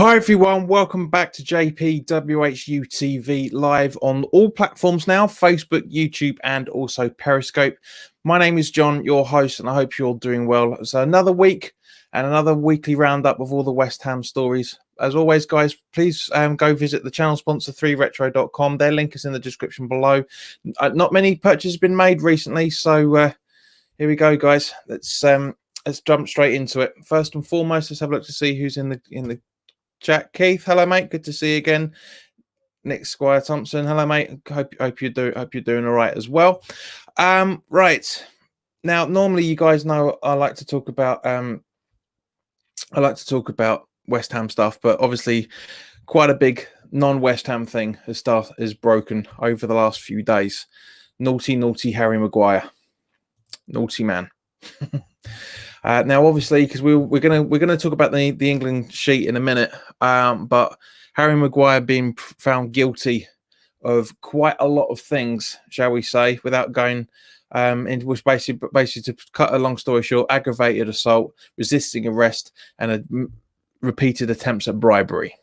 Hi everyone, welcome back to WHU TV live on all platforms now, Facebook, YouTube and also Periscope. My name is John, your host, and I hope you're all doing well. So another week and another weekly roundup of all the West Ham stories. As always, guys, please go visit the channel sponsor 3retro.com. Their link is in the description below. Not many purchases have been made recently, so here we go, guys. Let's jump straight into it. First and foremost, let's have a look to see who's in the chat. Keith, hello mate, good to see you again. Nick Squire Thompson, hello mate. Hope you're doing all right as well. Right now, normally you guys know I like to talk about West Ham stuff, but obviously quite a big non-West Ham thing is broken over the last few days. Naughty Harry Maguire, naughty man. Now, obviously, because we're gonna talk about the England sheet in a minute, but Harry Maguire being found guilty of quite a lot of things, shall we say, without going into which basically to cut a long story short, aggravated assault, resisting arrest, and repeated attempts at bribery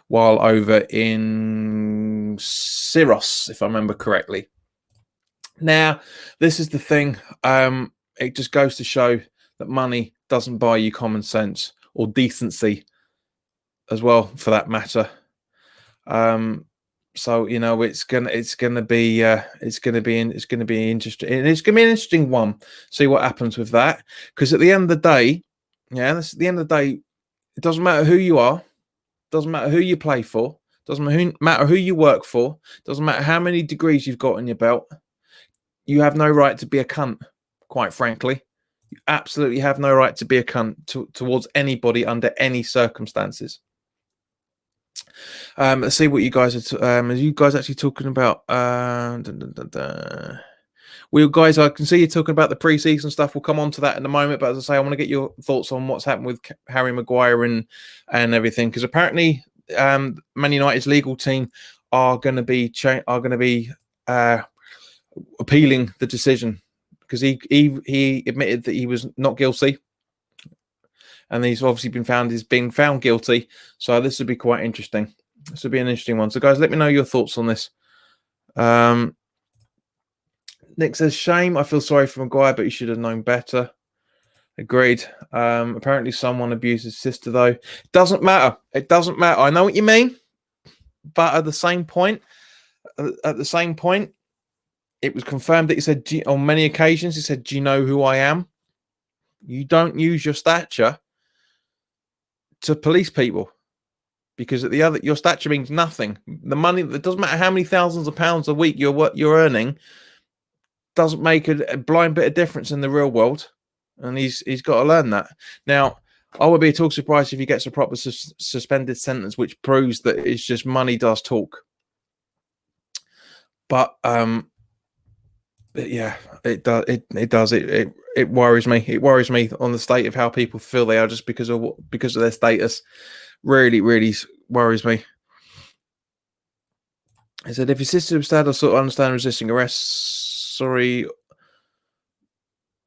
while over in Syros, if I remember correctly. Now, this is the thing. It just goes to show that money doesn't buy you common sense or decency as well, for that matter. So you know it's gonna be interesting, and it's gonna be an interesting one. See what happens with that, because at the end of the day, it doesn't matter who you are, doesn't matter who you play for, doesn't matter who you work for, doesn't matter how many degrees you've got on your belt. You have no right to be a cunt, quite frankly. You absolutely have no right to be a cunt towards anybody under any circumstances. Let's see what you guys are. Are you guys actually talking about? Well, guys, I can see you talking about the pre-season stuff. We'll come on to that in a moment. But as I say, I want to get your thoughts on what's happened with Harry Maguire and everything, because apparently, Man United's legal team are going to be appealing the decision, because he admitted that he was not guilty, and he's obviously been found guilty. So this would be quite interesting. This would be an interesting one. So guys, let me know your thoughts on this. Nick says, shame. I feel sorry for Maguire, but he should have known better. Agreed. Apparently someone abused his sister, though. It doesn't matter. It doesn't matter. I know what you mean, but at the same point, it was confirmed that he said, on many occasions, he said, do you know who I am? You don't use your stature to police people, because your stature means nothing. The money, it doesn't matter how many thousands of pounds a week you're earning, doesn't make a blind bit of difference in the real world. And he's got to learn that. Now, I would be at all surprised if he gets a proper suspended sentence, which proves that it's just money does talk. But yeah, it does. It worries me. It worries me on the state of how people feel they are just because of their status. Really worries me. I said, if your sister was dad, I sort of understand resisting arrest. Sorry,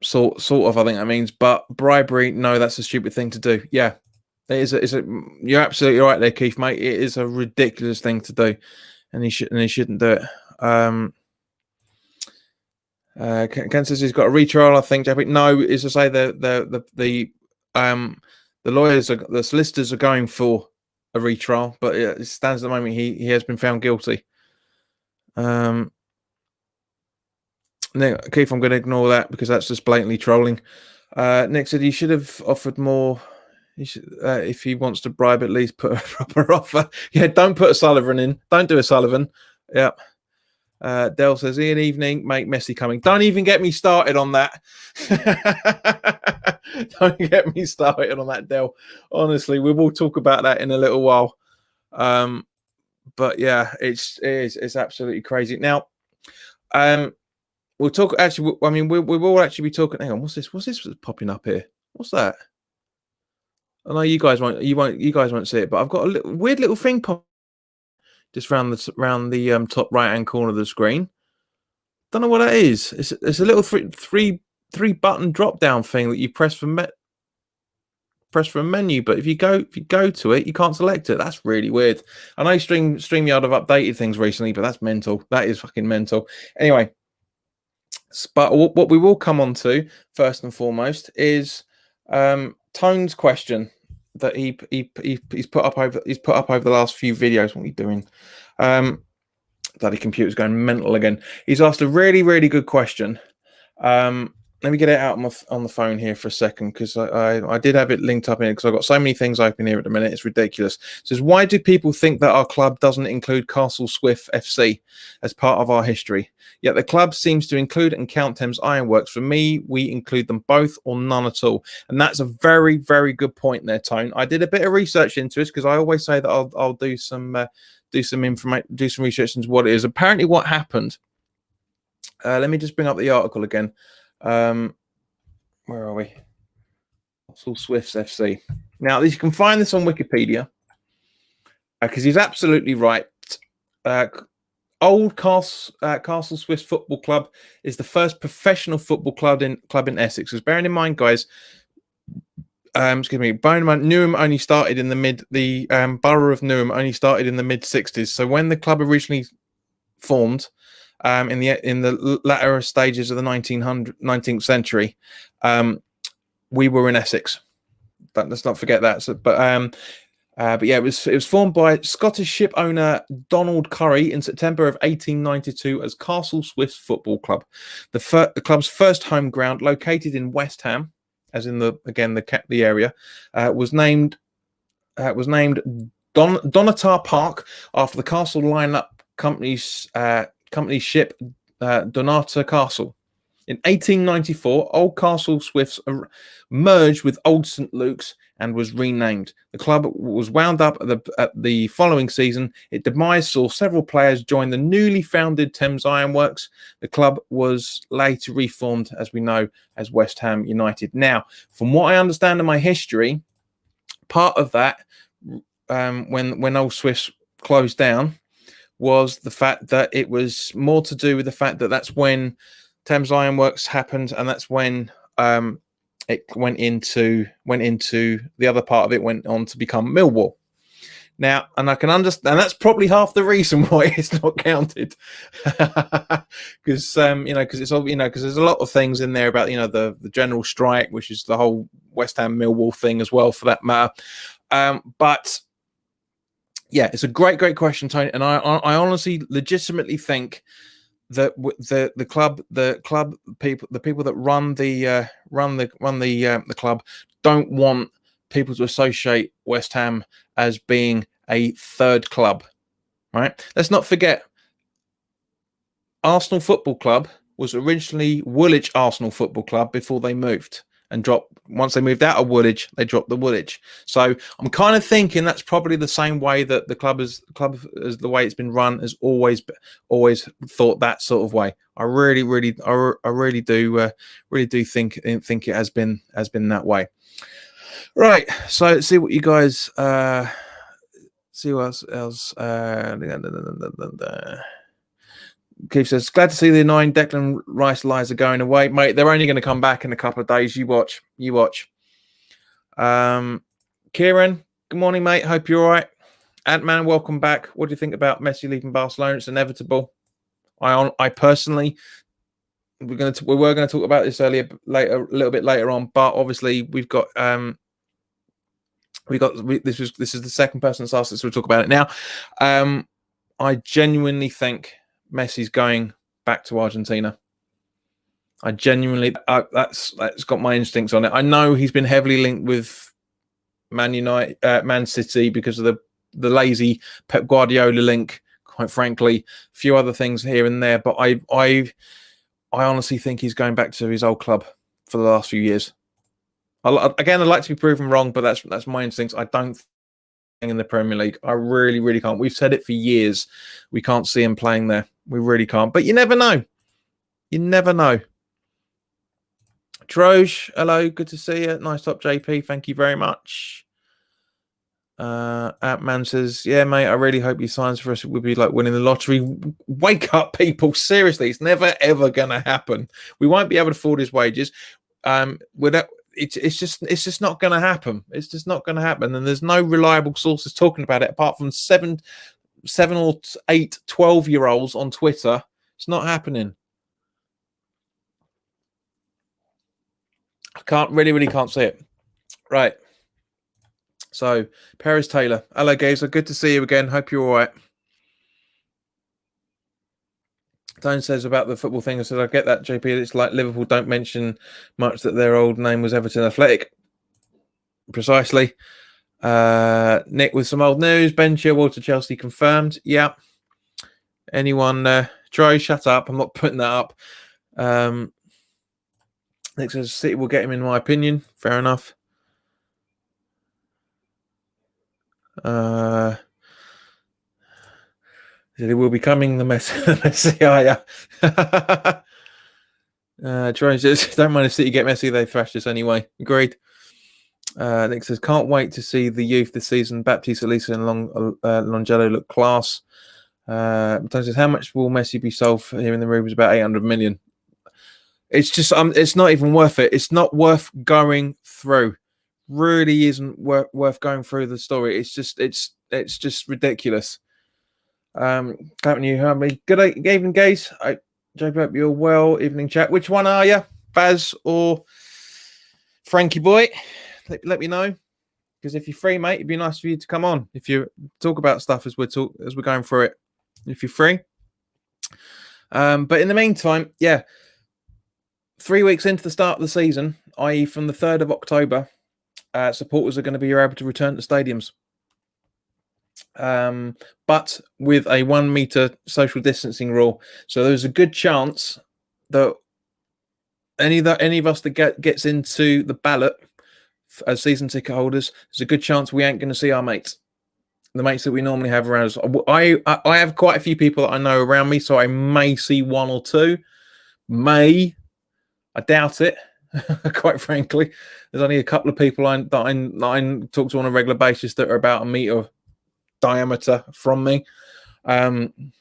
sort of. I think that means, but bribery, no, that's a stupid thing to do. Yeah, you're absolutely right there, Keith, mate. It is a ridiculous thing to do, and he shouldn't do it. Ken says he's got a retrial, I think. No, is to say the lawyers, the solicitors are going for a retrial, but it stands at the moment he has been found guilty. Nick, Keith, I'm going to ignore that because that's just blatantly trolling. Nick said he should have offered more. He should, if he wants to bribe, at least put a proper offer. Yeah, don't put a Sullivan in. Don't do a Sullivan. Yeah. Dell says, Ian evening, mate, Messi coming. Don't even get me started on that. Don't get me started on that, Dell. Honestly, we will talk about that in a little while. But yeah, it's absolutely crazy. Now, we'll talk. Actually, I mean, we will actually be talking. Hang on, what's this? What's this popping up here? What's that? I know you guys won't see it, but I've got a weird little thing pop just round the top right hand corner of the screen. Don't know what that is. It's a little three button drop down thing that you press for press for a menu, but if you go to it, you can't select it. That's really weird. I know StreamYard have updated things recently, but that's mental. That is fucking mental. Anyway, but what we will come on to first and foremost is Tone's question that he's put up over the last few videos. What are you doing? Bloody computer's going mental again. He's asked a really, really good question. Let me get it out on the phone here for a second, because I did have it linked up in it because I've got so many things open here at the minute. It's ridiculous. It says, why do people think that our club doesn't include Castle Swift FC as part of our history? Yet the club seems to include and count Thames Ironworks. For me, we include them both or none at all. And that's a very, very good point there, Tone. I did a bit of research into it because I always say that I'll do some research into what it is. Apparently what happened, let me just bring up the article again. Where are we? Castle Swifts FC. Now, you can find this on Wikipedia because he's absolutely right. Old Castle Swifts Football Club is the first professional football club in Essex. Because bearing in mind, guys, bearing in mind, Newham only started in the borough of Newham only started in the mid 60s. So when the club originally formed, in the latter stages of the 19th century, we were in Essex. But let's not forget that. So, but yeah, it was formed by Scottish ship owner Donald Curry in September of 1892 as Castle Swifts Football Club. The club's first home ground, located in West Ham, as in the area, was named Donatar Park after the castle lineup company's ship Donata Castle. In 1894, Old Castle Swifts merged with Old St Luke's and was renamed. The club was wound up at the following season. Its demise saw several players join the newly founded Thames Ironworks. The club was later reformed, as we know, as West Ham United. Now, from what I understand of my history, part of that, when Old Swifts closed down, was the fact that it was more to do with the fact that that's when Thames Ironworks happened, and that's when it went into the other part of it went on to become Millwall. Now, and I can understand, and that's probably half the reason why it's not counted, because because it's all, because there's a lot of things in there about the general strike, which is the whole West Ham Millwall thing as well, for that matter. But yeah, it's a great question, Tony, and I honestly, legitimately think that the club people, the people that run the club, don't want people to associate West Ham as being a third club, right? Let's not forget, Arsenal Football Club was originally Woolwich Arsenal Football Club before they moved and dropped. Once they moved out of Woolwich, they dropped the Woolwich. So I'm kind of thinking that's probably the same way that the club is the way it's been run, has always thought that sort of way. I really do think it has been that way. Right. So let's see what you guys see what else. Keith says, glad to see the annoying Declan Rice lies are going away. Mate, they're only going to come back in a couple of days. You watch. Kieran, good morning, mate. Hope you're all right. Ant-Man, welcome back. What do you think about Messi leaving Barcelona? It's inevitable. I personally, we were going to talk about this a little bit later on, but obviously we've got this is the second person that's asked us to talk about it now. I genuinely think Messi's going back to Argentina. I genuinely, that's got my instincts on it. I know he's been heavily linked with Man City because of the lazy Pep Guardiola link. Quite frankly, a few other things here and there, but I honestly think he's going back to his old club for the last few years. I'd like to be proven wrong, but that's my instincts. I don't think in the Premier League. I really can't. We've said it for years. We can't see him playing there. We really can't. But you never know. You never know. Troge, hello. Good to see you. Nice top, JP. Thank you very much. Atman says, yeah, mate, I really hope he signs for us. It would be like winning the lottery. Wake up, people. Seriously, it's never, ever going to happen. We won't be able to afford his wages. it's just not going to happen. It's just not going to happen. And there's no reliable sources talking about it apart from seven or 8 12-year-olds on Twitter. It's not happening. I really can't see it. Right. So, Paris Taylor. Hello, Gazer. Good to see you again. Hope you're all right. Tone says about the football thing. I said, I get that, JP. It's like Liverpool don't mention much that their old name was Everton Athletic. Precisely. Nick with some old news. Ben Chilwell to Chelsea confirmed. Yeah. Anyone? Troy, shut up. I'm not putting that up. Nick says City will get him, in my opinion. Fair enough. It will be coming the Messiah. Troy says, don't mind if City get Messi, they thrash us anyway. Agreed. Nick says, can't wait to see the youth this season. Baptiste, Elisa, and Longello look class. Tony says, how much will Messi be sold for here in the room? It's about 800 million. It's just, it's not even worth it. It's not worth going through. Really isn't worth going through the story. It's just ridiculous. Haven't you heard me? Good evening, guys. I hope you're well. Evening chat. Which one are you, Baz or Frankie boy? Let me know, because if you're free, mate, it'd be nice for you to come on. If you talk about stuff as we're going through it, if you're free. But in the meantime, yeah, 3 weeks into the start of the season, i.e., from the 3rd of October, supporters are going to be able to return to stadiums. But with a 1 meter social distancing rule. So there's a good chance that any of us that gets into the ballot as season ticket holders, there's a good chance we ain't going to see our mates, the mates that we normally have around us. I have quite a few people that I know around me, so I may see 1 or 2. I doubt it. Quite frankly, there's only a couple of people that I talk to on a regular basis that are about a meter diameter from me.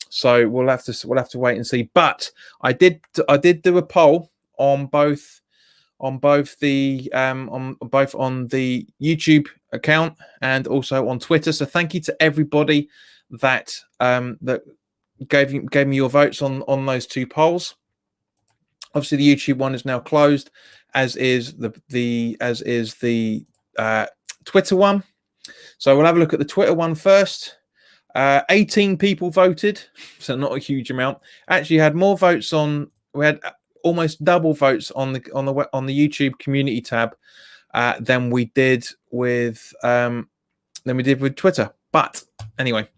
So we'll have to wait and see. But I did do a poll on both the YouTube account and also on Twitter. So thank you to everybody that gave me your votes on those 2 polls. Obviously, the YouTube one is now closed, as is the Twitter one. So we'll have a look at the Twitter one first. 18 people voted, so not a huge amount. Actually, had more votes we had almost double votes on the YouTube community tab than we did with Twitter. But anyway,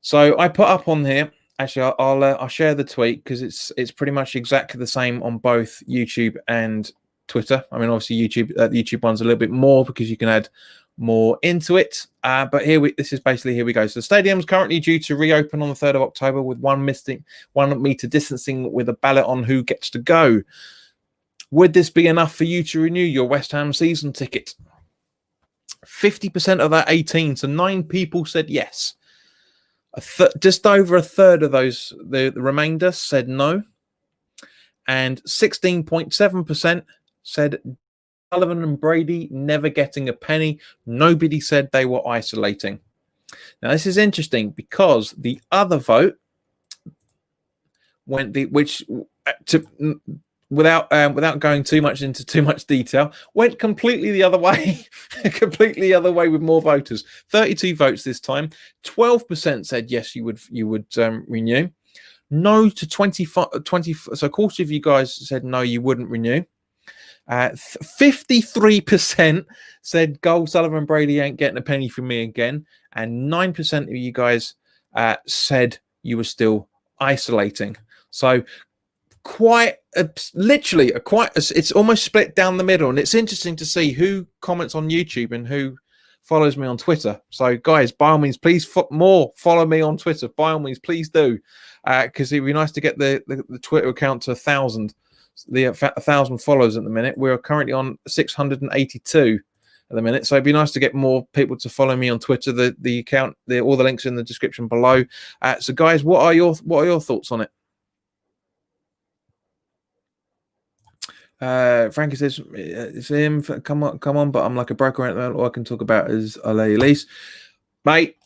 so I put up on here. Actually, I'll share the tweet because it's pretty much exactly the same on both YouTube and Twitter. I mean, obviously the YouTube one's a little bit more because you can add more into it. But here we go. So the stadium's currently due to reopen on the 3rd of October with 1 meter distancing with a ballot on who gets to go. Would this be enough for you to renew your West Ham season ticket? 50% of that 18, so 9 people said yes. Just over a third of those, the remainder said no. And 16.7% said Sullivan and Brady never getting a penny. Nobody said they were isolating. Now, this is interesting because the other vote went without going too much into too much detail, went completely the other way. Completely the other way with more voters. 32 votes this time. 12% said yes, you would renew. No to 25. So a quarter of you guys said no, you wouldn't renew. 53% said Gold, Sullivan and Brady ain't getting a penny from me again, and 9% of you guys said you were still isolating. So it's almost split down the middle, and it's interesting to see who comments on YouTube and who follows me on Twitter. So guys, by all means, please follow me on Twitter. By all means, please do, because it'd be nice to get the Twitter account to 1,000. 1,000 followers at the minute. We're currently on 682 at the minute, so it'd be nice to get more people to follow me on Twitter. The account, all the links in the description below. So guys, what are your thoughts on it? Frankie says it's him. Come on, but I'm like a broker at the moment. All I can talk about is Elise. Mate,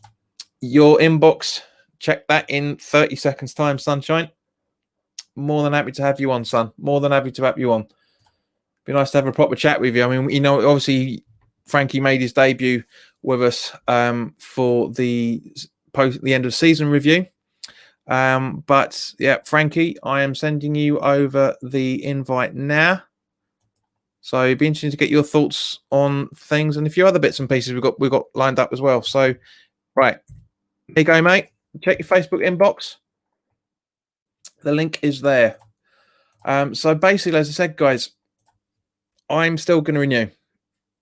your inbox, check that in 30 seconds time, sunshine. More than happy to have you on, son. More than happy to have you on. Be nice to have a proper chat with you. I mean, obviously Frankie made his debut with us for the end of season review. But yeah, Frankie, I am sending you over the invite now. So it'd be interesting to get your thoughts on things and a few other bits and pieces we've got lined up as well. So, right, there you go, mate. Check your Facebook inbox. The link is there. So basically, as I said, guys, I'm still going to renew,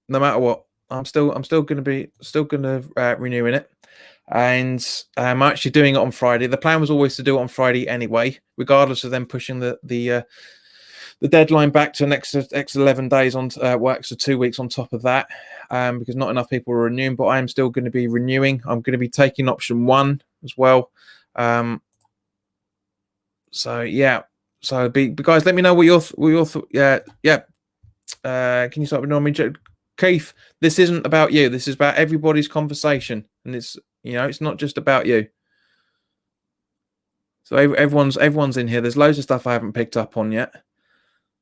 no matter what. I'm still going to renew in it, and I'm actually doing it on Friday. The plan was always to do it on Friday anyway, regardless of them pushing the deadline back to an extra 11 days on extra 2 weeks on top of that, because not enough people are renewing. But I am still going to be renewing. I'm going to be taking option 1 as well. So yeah. So guys, let me know what your yeah. Can you start with me, Keith? This isn't about you. This is about everybody's conversation, and it's it's not just about you. So everyone's in here. There's loads of stuff I haven't picked up on yet.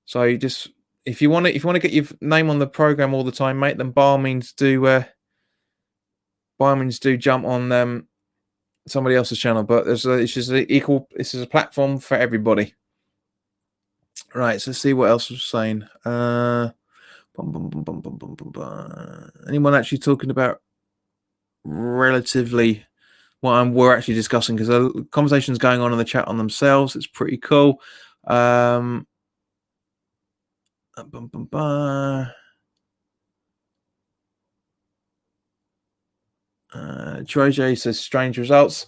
So you just if you want to get your name on the program all the time, mate, then by all means do jump on somebody else's channel. But it's just equal. This is a platform for everybody. Right. So let's see what else was saying. Anyone actually talking about relatively what we're actually discussing? Because the conversation's going on in the chat on themselves. It's pretty cool. Tone Troy J says strange results.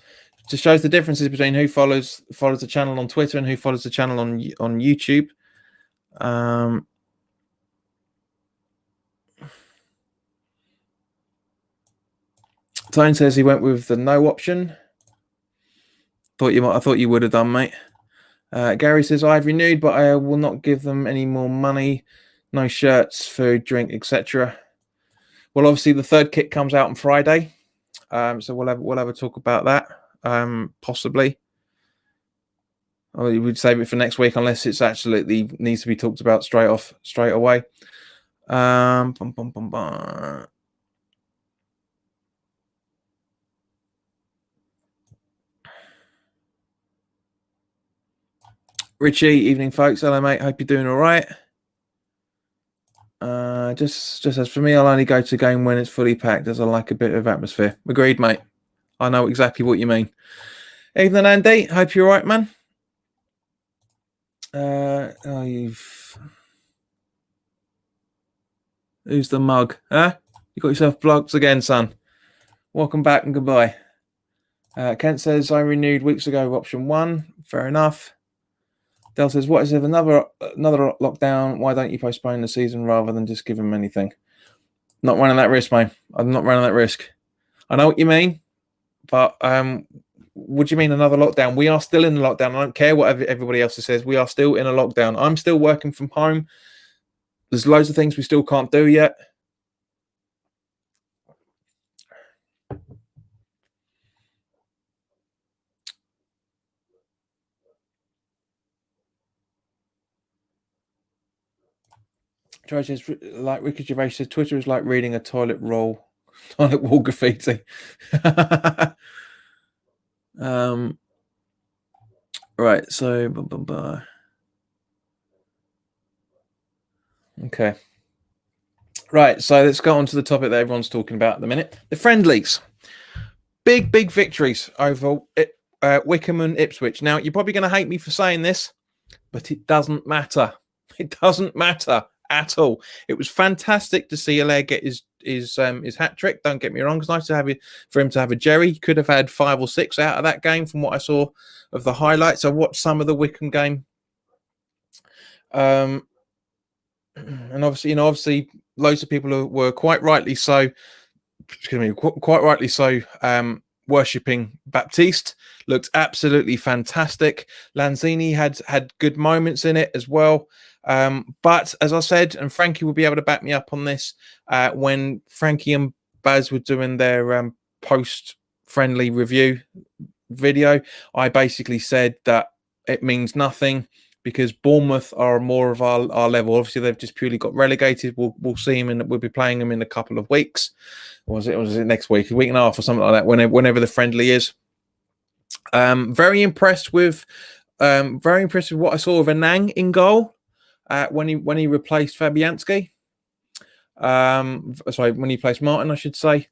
Just shows the differences between who follows the channel on Twitter and who follows the channel on YouTube. Tone says he went with the no option. I thought you would have done, mate. Gary says I've renewed, but I will not give them any more money. No shirts, food, drink, etc. Well, obviously the third kit comes out on Friday, so we'll have a talk about that, possibly. Or we would save it for next week unless it's absolutely needs to be talked about straight away. Richie, evening, folks. Hello, mate. Hope you're doing all right. Just as for me, I'll only go to a game when it's fully packed, as I like a bit of atmosphere. Agreed, mate. I know exactly what you mean. Evening, Andy. Hope you're all right, man. Who's the mug? Huh? You got yourself blogs again, son. Welcome back and goodbye. Kent says I renewed weeks ago with option 1. Fair enough. Del says, what is if another lockdown? Why don't you postpone the season rather than just give them anything? Not running that risk, mate. I'm not running that risk. I know what you mean, but what do you mean another lockdown? We are still in the lockdown. I don't care what everybody else says. We are still in a lockdown. I'm still working from home. There's loads of things we still can't do yet. George says, like Ricky Gervais says, Twitter is like reading a toilet wall graffiti. Right, so okay. Right, so let's go on to the topic that everyone's talking about at the minute. The friendlies. Big victories over Wickham and Ipswich. Now, you're probably going to hate me for saying this, but it doesn't matter. It doesn't matter at all. It was fantastic to see Allaire get his hat trick. Don't get me wrong. It's nice for him to have a Jerry. He could have had 5 or 6 out of that game from what I saw of the highlights. I watched some of the Wickham game. And obviously, loads of people were quite rightly so. Quite rightly so. Worshipping Baptiste. Looked absolutely fantastic. Lanzini had good moments in it as well. But as I said, and Frankie will be able to back me up on this, when Frankie and Baz were doing their post-friendly review video, I basically said that it means nothing because Bournemouth are more of our level. Obviously, they've just purely got relegated. We'll see them, and we'll be playing them in a couple of weeks. Or was it next week, a week and a half, or something like that? Whenever the friendly is. Very impressed with what I saw of Anang in goal when he replaced Fabianski. Sorry, when he placed Martin, I should say.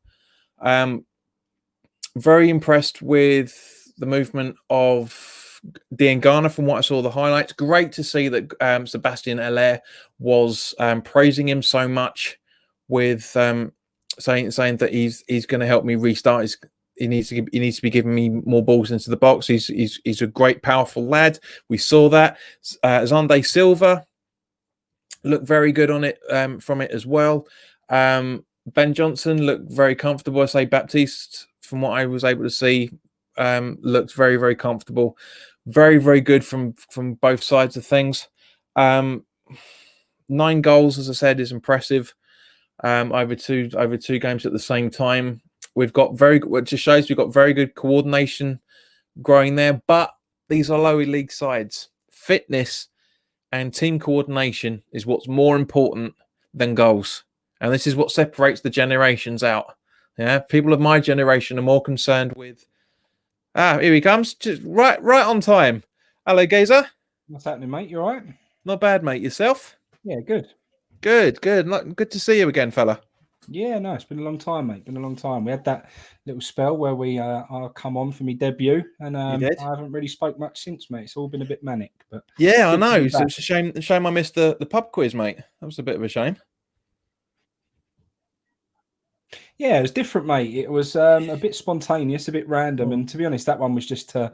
Very impressed with the movement of Diangana from what I saw the highlights. Great to see that Sebastian Haller was praising him so much with saying that he's going to help me restart. He needs to be giving me more balls into the box. He's a great, powerful lad. We saw that. Zande Silva looked very good on it from it as well. Ben Johnson looked very comfortable. I say Baptiste, from what I was able to see, looked very, very comfortable. Very, very good from both sides of things. 9 goals, as I said, is impressive. Over two games at the same time. We've got which just shows we've got very good coordination growing there. But these are lower league sides. Fitness and team coordination is what's more important than goals. And this is what separates the generations out. Yeah, people of my generation are more concerned with. Here he comes, just right on time. Hello, Gazer. What's happening, mate? You all right? Not bad, mate. Yourself? Yeah, good. Good. Good to see you again, fella. Yeah, no, it's been a long time, mate. Been a long time. We had that little spell where we come on for my debut, and I haven't really spoke much since, mate. It's all been a bit manic, but yeah, I know. So it's a shame I missed the pub quiz, mate. That was a bit of a shame. Yeah, it was different, mate. It was a bit spontaneous, a bit random, and to be honest, that one was just to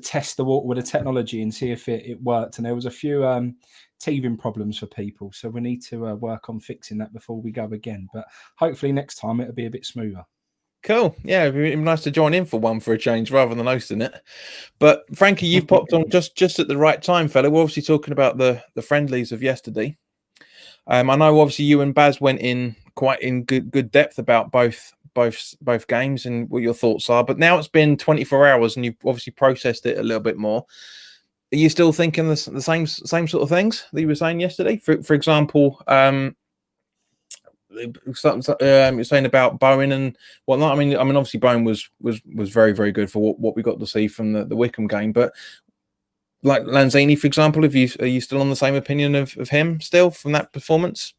test the water with the technology and see if it worked. And there was a few teething problems for people, so we need to work on fixing that before we go again. But hopefully next time it'll be a bit smoother. Cool. Yeah, it'd be nice to join in for one for a change rather than hosting it. But Frankie, you've popped on just at the right time, fella. We're obviously talking about the friendlies of yesterday. I know obviously you and Baz went in quite in good depth about both games and what your thoughts are. But now it's been 24 hours and you've obviously processed it a little bit more. Are you still thinking the same sort of things that you were saying yesterday? For example, you're saying about Bowen and whatnot. I mean, obviously Bowen was very, very good for what we got to see from the Wickham game. But like Lanzini, for example, are you still on the same opinion of him still from that performance?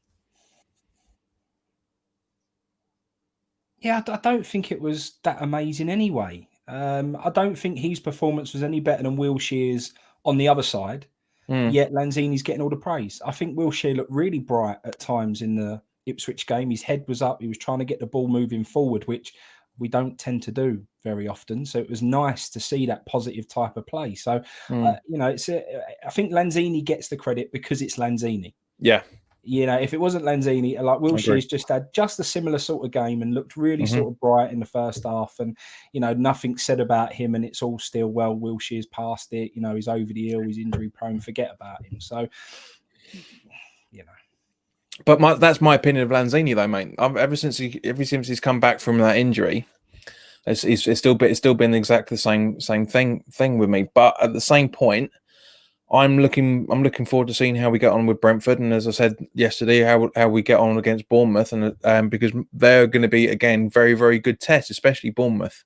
Yeah, I don't think it was that amazing anyway. I don't think his performance was any better than Wilshire's on the other side. Yet Lanzini's getting all the praise. I think Wilshere looked really bright at times in the Ipswich game. His head was up. He was trying to get the ball moving forward, which we don't tend to do very often. So it was nice to see that positive type of play. So, it's I think Lanzini gets the credit because it's Lanzini. Yeah. If it wasn't Lanzini, like Wilshire's just had just a similar sort of game and looked really sort of bright in the first half. And, nothing said about him and it's all still, well, Wilshire's past it. He's over the hill, he's injury prone, forget about him. So, But that's my opinion of Lanzini, though, mate. Ever since he's come back from that injury, it's still been exactly the same thing with me. But at the same point, I'm looking forward to seeing how we get on with Brentford, and as I said yesterday, how we get on against Bournemouth, and because they're going to be again very, very good tests, especially Bournemouth.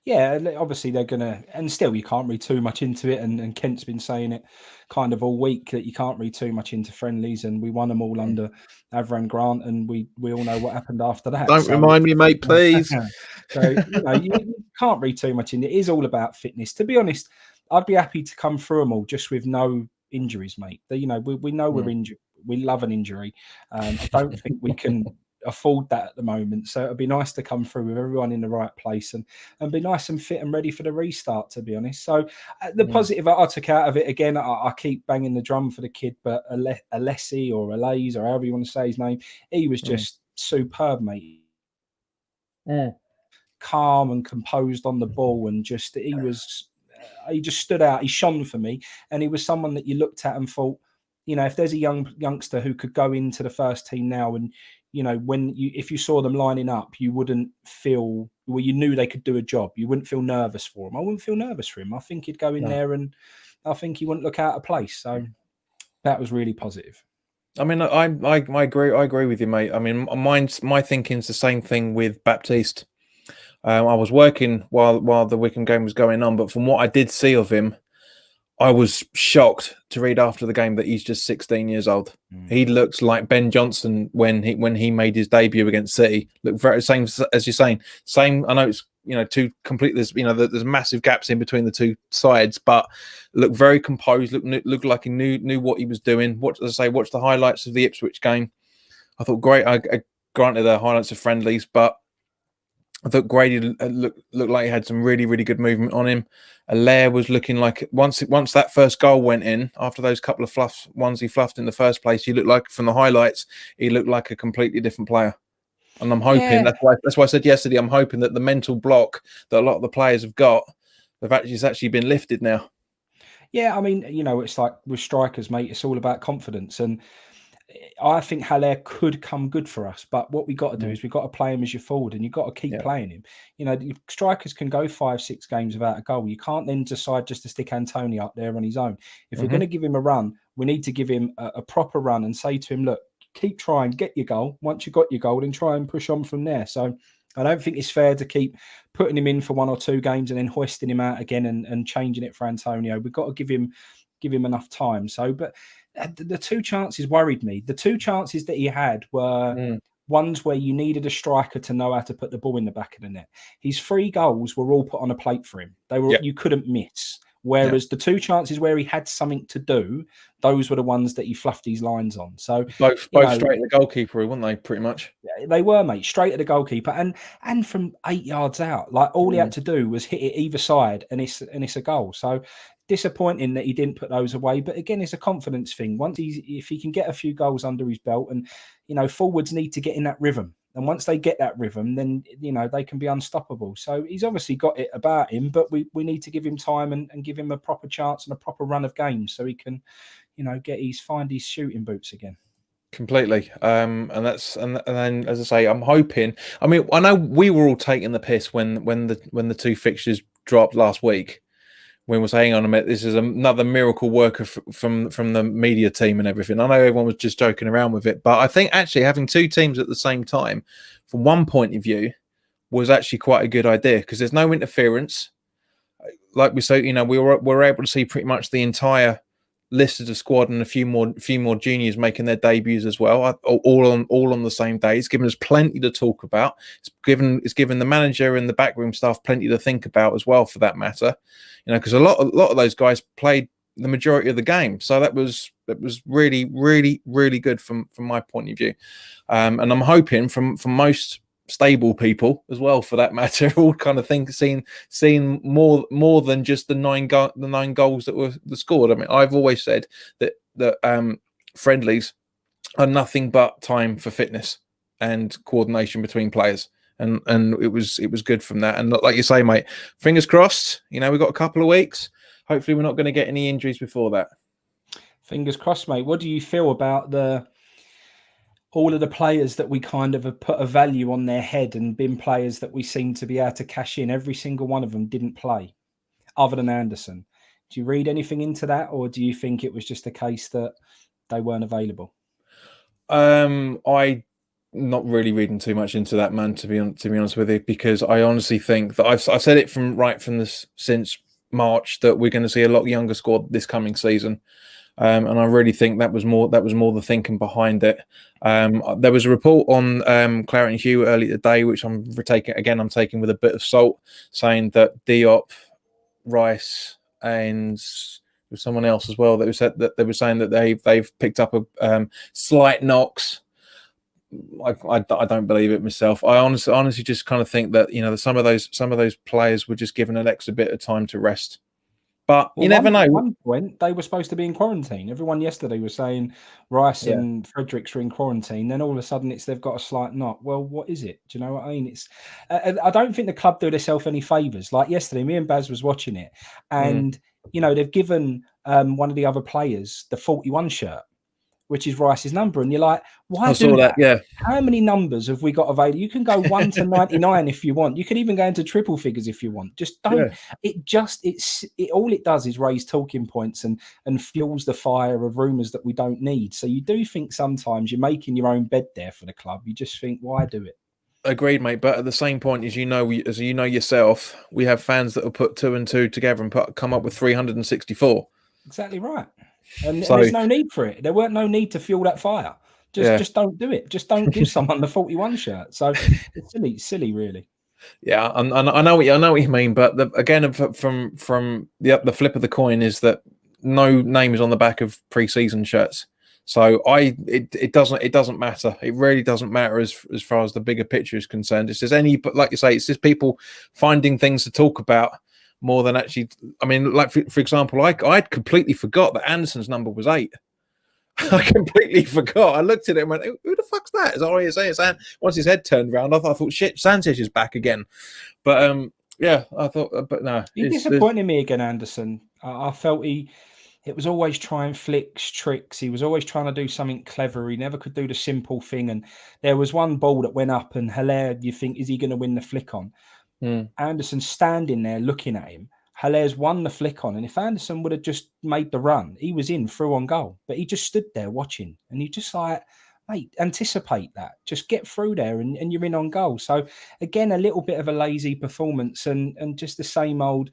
Yeah, obviously they're going to, and still you can't read too much into it. And Kent's been saying it kind of all week that you can't read too much into friendlies. And we won them all under Avram Grant, and we all know what happened after that. Don't remind me, mate, please. So you can't read too much in it. It is all about fitness. To be honest, I'd be happy to come through them all just with no injuries, mate. We know we're injured. We love an injury. I don't think we can afford that at the moment, so it'd be nice to come through with everyone in the right place and be nice and fit and ready for the restart, to be honest. So the positive I took out of it, again, I keep banging the drum for the kid, but Alessi or Alaise or however you want to say his name, he was just superb, mate. Calm and composed on the ball, and just he just stood out. He shone for me, and he was someone that you looked at and thought, if there's a youngster who could go into the first team now, and if you saw them lining up, you wouldn't feel, well, you knew they could do a job. You wouldn't feel nervous for him. I wouldn't feel nervous for him. I think he'd go in there, and I think he wouldn't look out of place. So that was really positive. I mean, I agree. I agree with you, mate. I mean, my thinking's the same thing with Baptiste. I was working while the Wickham game was going on, but from what I did see of him, I was shocked to read after the game that he's just 16 years old. He looks like Ben Johnson when he made his debut against City. Look very same as you're saying. Same. I know it's two complete. There's massive gaps in between the two sides, but look very composed. Look like he knew what he was doing. Watch the highlights of the Ipswich game. I thought great. I granted the highlights of friendlies, but I thought Grady looked like he had some really, really good movement on him. Allaire was looking like once that first goal went in, after those couple of ones he fluffed in the first place, he looked like, from the highlights, he looked like a completely different player. And I'm hoping that's why I said yesterday, I'm hoping that the mental block that a lot of the players have got, it's actually been lifted now. Yeah, I mean, it's like with strikers, mate, it's all about confidence. And I think Haller could come good for us, but what we got to do is we've got to play him as your forward, and you've got to keep playing him. The strikers can go 5-6 games without a goal. You can't then decide just to stick Antonio up there on his own. If we're going to give him a run, we need to give him a proper run and say to him, look, keep trying, get your goal. Once you've got your goal, then try and push on from there. So I don't think it's fair to keep putting him in for 1 or 2 games and then hoisting him out again and changing it for Antonio. We've got to give him enough time. So, but the 2 chances worried me. The 2 chances that he had were ones where you needed a striker to know how to put the ball in the back of the net. His 3 goals were all put on a plate for him. They were you couldn't miss. Whereas the 2 chances where he had something to do, those were the ones that he fluffed his lines on. So both straight at the goalkeeper, weren't they? Pretty much. They were, mate, straight at the goalkeeper, and from 8 yards out. Like all he had to do was hit it either side, and it's a goal. So disappointing that he didn't put those away. But again, it's a confidence thing. If he can get a few goals under his belt, and forwards need to get in that rhythm. And once they get that rhythm, then they can be unstoppable. So he's obviously got it about him, but we need to give him time and give him a proper chance and a proper run of games so he can, find his shooting boots again. Completely. And then, as I say, I'm hoping. I mean, I know we were all taking the piss when the 2 fixtures dropped last week. When we're saying, on a minute, this is another miracle worker from the media team and everything. I know everyone was just joking around with it, but I think actually having 2 teams at the same time, from one point of view, was actually quite a good idea because there's no interference. Like we say, we were able to see pretty much the entire list of the squad and a few more juniors making their debuts as well, all on the same day. It's given us plenty to talk about. It's given the manager and the backroom staff plenty to think about as well, for that matter. Because a lot of those guys played the majority of the game, so that was really, really, really good from my point of view. And I'm hoping from most stable people as well, for that matter, all kind of seeing more than just the 9 goals that were scored. I mean, I've always said that friendlies are nothing but time for fitness and coordination between players, and it was good from that. And like you say, mate, fingers crossed. We've got a couple of weeks. Hopefully, we're not going to get any injuries before that. Fingers crossed, mate. What do you feel about all of the players that we kind of have put a value on their head and been players that we seem to be able to cash in? Every single one of them didn't play, other than Anderson. Do you read anything into that, or do you think it was just a case that they weren't available? I not really reading too much into that, man. To be honest with you, because I honestly think that I've said it since March that we're going to see a lot younger squad this coming season. And I really think that was more the thinking behind it. There was a report on WHU earlier today, which I'm taking with a bit of salt, saying that Diop, Rice, and someone else as well that they were saying that they've picked up a slight knocks. I don't believe it myself. I honestly just kind of think that some of those players were just given an extra bit of time to rest. But you never know. At one point, they were supposed to be in quarantine. Everyone yesterday was saying Rice and Fredericks were in quarantine. Then all of a sudden, they've got a slight knock. Well, what is it? Do you know what I mean? I don't think the club do themselves any favours. Like yesterday, me and Baz was watching it, and they've given one of the other players the 41 shirt. which is Rice's number. And you're like, why I do saw that. Yeah. How many numbers have we got available? You can go 1 to 99 if you want. You can even go into triple figures if you want. Just don't. Yeah. All it does is raise talking points and fuels the fire of rumours that we don't need. So you do think sometimes you're making your own bed there for the club. You just think, why do it? Agreed, mate. But at the same point, as you know yourself, we have fans that will put 2 and 2 together and come up with 364. Exactly right. And So, there's no need for it. There weren't no need to fuel that fire. Just don't do it. Just don't give someone the 41 shirt. So it's silly, really. Yeah, I know what you mean, but again, from the flip of the coin is that no name is on the back of pre-season shirts. So it doesn't matter. It really doesn't matter as far as the bigger picture is concerned. It's just but like you say, it's just people finding things to talk about more than actually. I mean, like for example, I'd completely forgot that Anderson's number was 8. I completely forgot. I looked at it and went, "Who the fuck's that?" As I say, once his head turned around, I thought, "Shit, Sanchez is back again." But yeah, I thought, but no, he disappointed me again, Anderson. I felt it was always trying flicks, tricks. He was always trying to do something clever. He never could do the simple thing. And there was one ball that went up, and Hilaire, you think, is he going to win the flick on? Anderson standing there looking at him. Hilaire's won the flick on, and if Anderson would have just made the run, he was through on goal. But he just stood there watching, and you just like, mate, anticipate that. Just get through there, and you're in on goal. So again, a little bit of a lazy performance, and just the same old,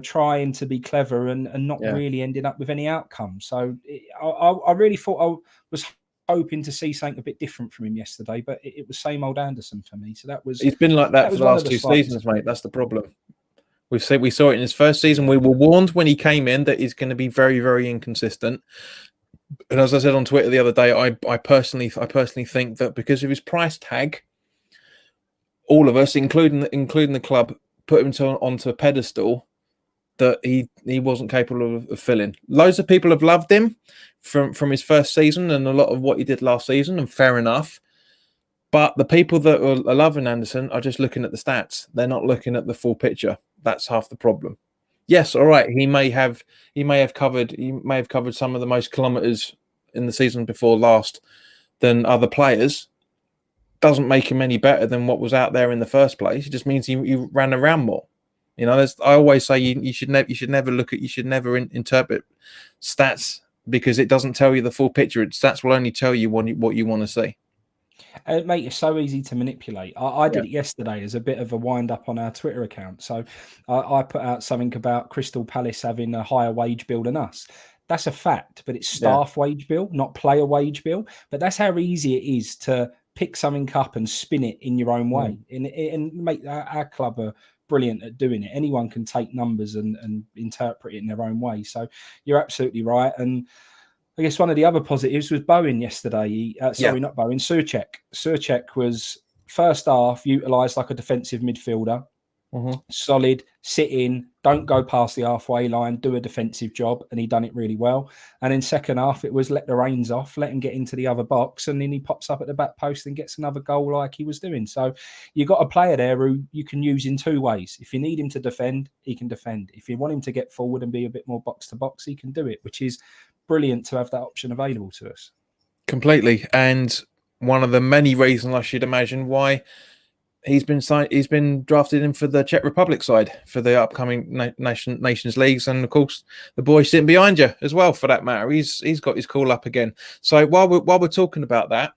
trying to be clever and not really ending up with any outcome. So I really thought I was hoping to see something a bit different from him yesterday, but it was same old Anderson for me. So he's been like that for the last 2 seasons, mate. That's the problem. We saw it in his first season. We were warned when he came in that he's going to be very, very inconsistent. And as I said on Twitter the other day, I personally think that because of his price tag, all of us, including the club, put him onto a pedestal that he wasn't capable of filling. Loads of people have loved him from his first season and a lot of what he did last season, and fair enough. But the people that are loving Anderson are just looking at the stats. They're not looking at the full picture. That's half the problem. Yes, all right. He may have covered some of the most kilometers in the season before last than other players. Doesn't make him any better than what was out there in the first place. It just means he ran around more. I always say you should never interpret stats because it doesn't tell you the full picture. Stats will only tell you what you want to see. Mate, it's so easy to manipulate. I did it yesterday as a bit of a wind up on our Twitter account. So I put out something about Crystal Palace having a higher wage bill than us. That's a fact, but it's staff wage bill, not player wage bill. But that's how easy it is to pick something up and spin it in your own way. And make our club are brilliant at doing it. Anyone can take numbers and interpret it in their own way. So you're absolutely right. And I guess one of the other positives was Bowen yesterday. Not Bowen, Souček. Souček was first half utilised like a defensive midfielder. Solid, sit in, don't go past the halfway line, do a defensive job, and he done it really well. And in second half, it was let the reins off, let him get into the other box, and then he pops up at the back post and gets another goal like he was doing. So you've got a player there who you can use in 2 ways. If you need him to defend, he can defend. If you want him to get forward and be a bit more box to box, he can do it, which is brilliant to have that option available to us. Completely. And one of the many reasons, I should imagine, why he's been drafted in for the Czech Republic side for the upcoming Nations Leagues, and of course the boy sitting behind you as well, for that matter. He's got his call up again. So while we're talking about that,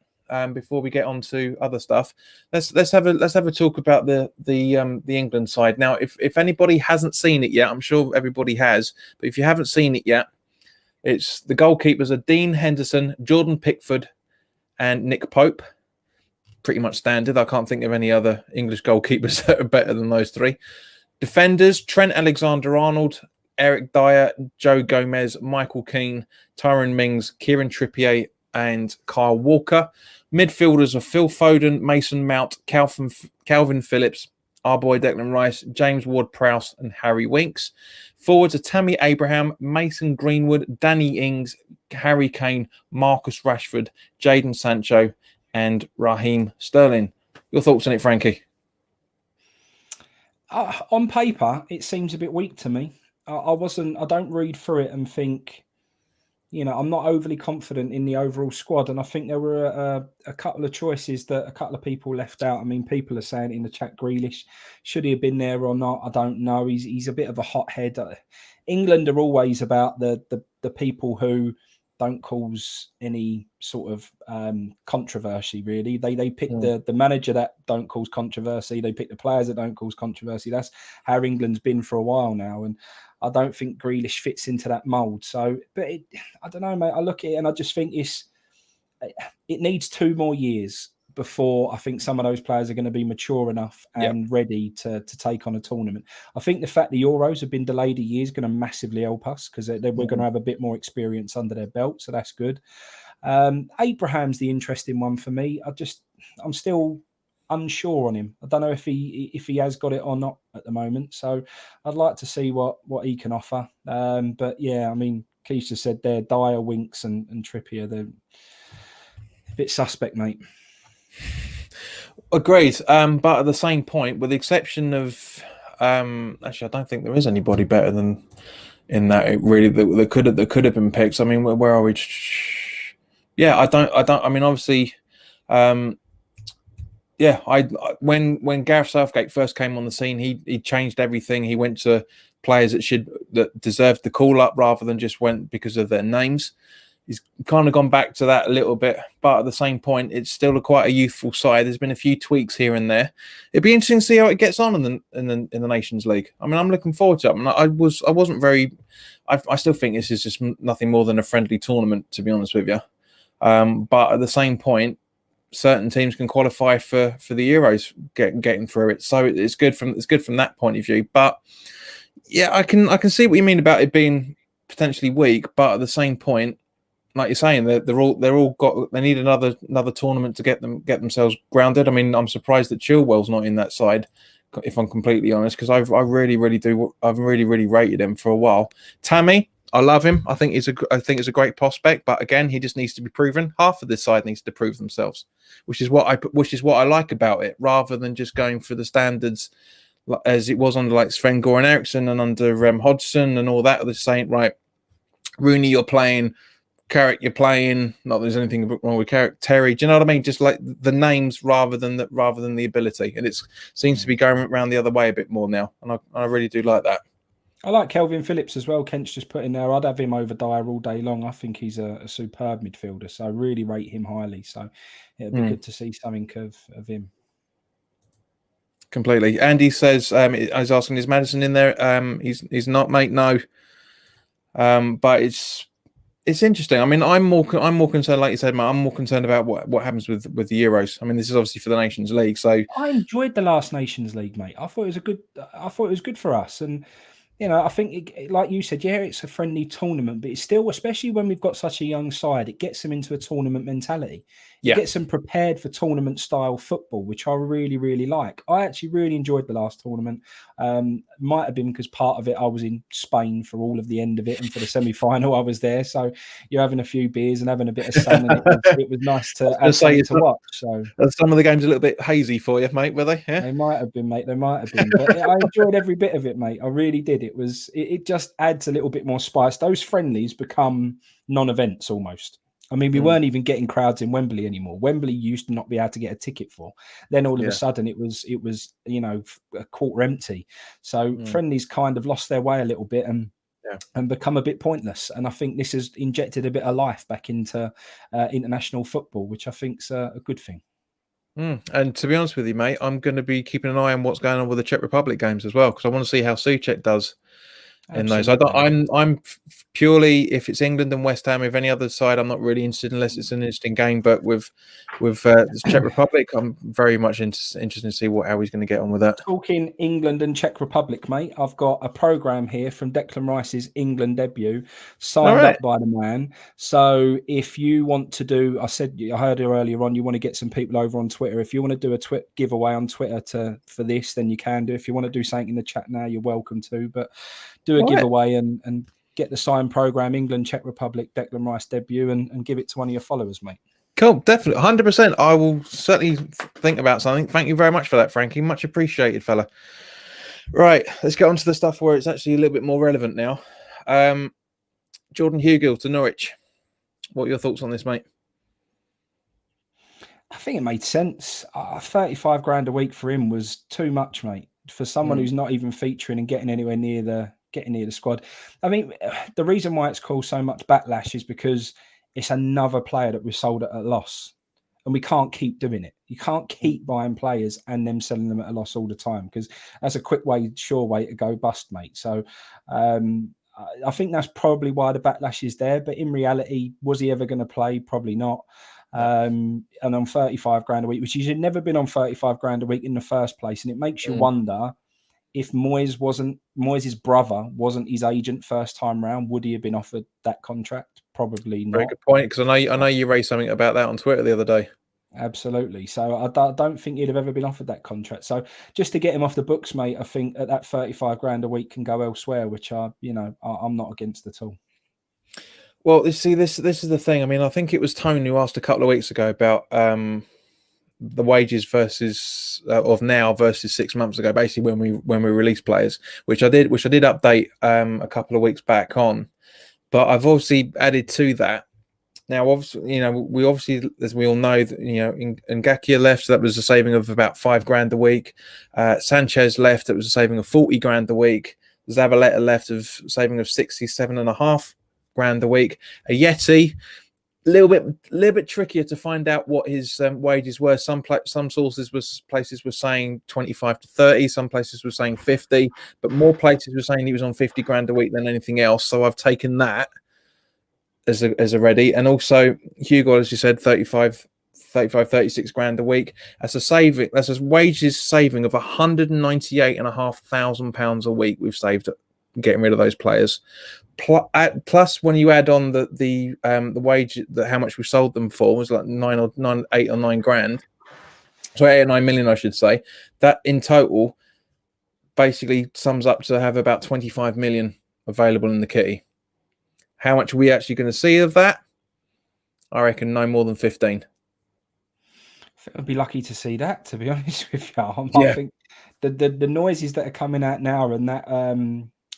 before we get on to other stuff, let's have a talk about the England side. Now, if anybody hasn't seen it yet, I'm sure everybody has, but if you haven't seen it yet, it's the goalkeepers are Dean Henderson, Jordan Pickford, and Nick Pope. Pretty much standard. I can't think of any other English goalkeepers that are better than those 3. Defenders: Trent Alexander-Arnold, Eric Dyer, Joe Gomez, Michael Keane, Tyrone Mings, Kieran Trippier, and Kyle Walker. Midfielders are Phil Foden, Mason Mount, Calvin Phillips, our boy Declan Rice, James Ward-Prowse, and Harry Winks. Forwards are Tammy Abraham, Mason Greenwood, Danny Ings, Harry Kane, Marcus Rashford, Jadon Sancho, and Raheem Sterling. Your thoughts on it, Frankie? On paper, it seems a bit weak to me. I don't read through it and think I'm not overly confident in the overall squad, and I think there were a couple of choices that a couple of people left out. I mean, people are saying in the chat, Grealish, should he have been there or not? I don't know. He's a bit of a hothead. England are always about the people who don't cause any sort of controversy. Really, they pick the manager that don't cause controversy. They pick the players that don't cause controversy. That's how England's been for a while now, and I don't think Grealish fits into that mold. So, but I don't know, mate. I look at it and I just think it needs 2 more years before I think some of those players are going to be mature enough and ready to take on a tournament. I think the fact the Euros have been delayed a year is going to massively help us, because we're going to have a bit more experience under their belt. So that's good. Abraham's the interesting one for me. I'm still unsure on him. I don't know if he has got it or not at the moment. So I'd like to see what he can offer. But yeah, I mean, Keisha said there, Dyer, Winks and Trippier, they're a bit suspect, mate. Agreed. But at the same point, with the exception of actually, I don't think there is anybody better than in that. It really that could have been picked. I mean, where are we? Yeah, I don't. I mean, obviously, when Gareth Southgate first came on the scene, he changed everything. He went to players that deserved the call up rather than just went because of their names. He's kind of gone back to that a little bit, but at the same point, it's still quite a youthful side. There's been a few tweaks here and there. It'd be interesting to see how it gets on in the Nations League. I mean, I'm looking forward to it. I mean, I still think this is just nothing more than a friendly tournament, to be honest with you. But at the same point, certain teams can qualify for the Euros getting through it. So it's good from that point of view. But yeah, I can see what you mean about it being potentially weak, but at the same point, like you're saying, they need another tournament to get themselves grounded. I mean, I'm surprised that Chilwell's not in that side, if I'm completely honest, because I've really rated him for a while. Tammy, I love him. I think it's a great prospect, but again, he just needs to be proven. Half of this side needs to prove themselves, which is what I like about it, rather than just going for the standards as it was under like Sven-Goran Eriksson and under Hodgson and all that. They're saying, right, Rooney, you're playing. Carrick, you're playing. Not that there's anything wrong with Carrick. Terry, do you know what I mean? Just like the names rather than the ability, and it seems to be going around the other way a bit more now, and I really do like that. I like Kelvin Phillips as well. Kent's just put in there. I'd have him over Dyer all day long. I think he's a superb midfielder, so I really rate him highly. So it'd be good to see something of him. Completely. Andy says, I was asking, is Maddison in there? He's not, mate. No. But it's interesting. I mean, I'm more concerned, like you said, Matt. I'm more concerned about what happens with the Euros. I mean, this is obviously for the Nations League. So I enjoyed the last Nations League, mate. I thought it was good for us, and I think, like you said, yeah, it's a friendly tournament, but it's still, especially when we've got such a young side, it gets them into a tournament mentality. It gets them prepared for tournament style football, which I really, really like. I actually really enjoyed the last tournament. Might have been because part of it I was in Spain for all of the end of it, and for the semi-final I was there. So you're having a few beers and having a bit of sun, and it was nice to watch. So some of the games a little bit hazy for you, mate, were they? Yeah? They might have been, mate. They might have been. But I enjoyed every bit of it, mate. I really did. It just adds a little bit more spice. Those friendlies become non-events almost. I mean, we weren't even getting crowds in Wembley anymore. Wembley used to not be able to get a ticket for. Then all of a sudden it was a quarter empty. So friendlies kind of lost their way a little bit and become a bit pointless. And I think this has injected a bit of life back into international football, which I think's a good thing. And to be honest with you, mate, I'm going to be keeping an eye on what's going on with the Czech Republic games as well, because I want to see how Souček does in those. I'm purely, if it's England and West Ham, if any other side, I'm not really interested unless it's an interesting game. But with the Czech Republic, I'm very much interested to see how he's going to get on with that. Talking England and Czech Republic, mate, I've got a program here from Declan Rice's England debut, signed up by the man. So if you want to do, I heard it earlier on, you want to get some people over on Twitter. If you want to do a giveaway on Twitter for this, then you can do. If you want to do something in the chat now, you're welcome to. But do a giveaway and get the signed program, England, Czech Republic, Declan Rice debut, and give it to one of your followers, mate. Cool, definitely, 100%. I will certainly think about something. Thank you very much for that, Frankie. Much appreciated, fella. Right, let's get on to the stuff where it's actually a little bit more relevant now. Jordan Hugill to Norwich. What are your thoughts on this, mate? I think it made sense. 35 grand a week for him was too much, mate. For someone who's not even featuring and getting anywhere near the squad. I mean, the reason why it's caused so much backlash is because it's another player that we've sold at a loss. And we can't keep doing it. You can't keep buying players and them selling them at a loss all the time, because that's a quick way, sure way to go bust, mate. So I think that's probably why the backlash is there. But in reality, was he ever going to play? Probably not. And on 35 grand a week, which he's never been on 35 grand a week in the first place. And it makes you wonder, if Moyes' brother wasn't his agent first time round, would he have been offered that contract? Probably not. Very good point, because I know you raised something about that on Twitter the other day. Absolutely. So I don't think he'd have ever been offered that contract. So just to get him off the books, mate, I think at that 35 grand a week can go elsewhere, which I'm not against at all. Well, you see, this is the thing. I mean, I think it was Tone who asked a couple of weeks ago about the wages versus of now versus 6 months ago, basically when we released players, which I did update a couple of weeks back on. But I've obviously added to that. Now, obviously, we obviously, as we all know, Ngakia left, so that was a saving of about 5 grand a week. Sanchez left, that was a saving of 40 grand a week. Zabaleta left, of saving of 67.5 grand a week. A Yeti, a little bit trickier to find out what his wages were. Some places were saying 25 to 30. Some places were saying 50, but more places were saying he was on 50 grand a week than anything else. So I've taken that as a ready. And also Hugo, as you said, 35, 36 grand a week. That's a saving. That's a wages saving of £198,500 a week. We've saved getting rid of those players. Plus, when you add on the wage, how much we sold them for was like 8 or 9 grand. So 8 or 9 million, I should say. That in total basically sums up to have about 25 million available in the kitty. How much are we actually going to see of that? I reckon no more than 15. I'd be lucky to see that, to be honest with you. I think the noises that are coming out now, and that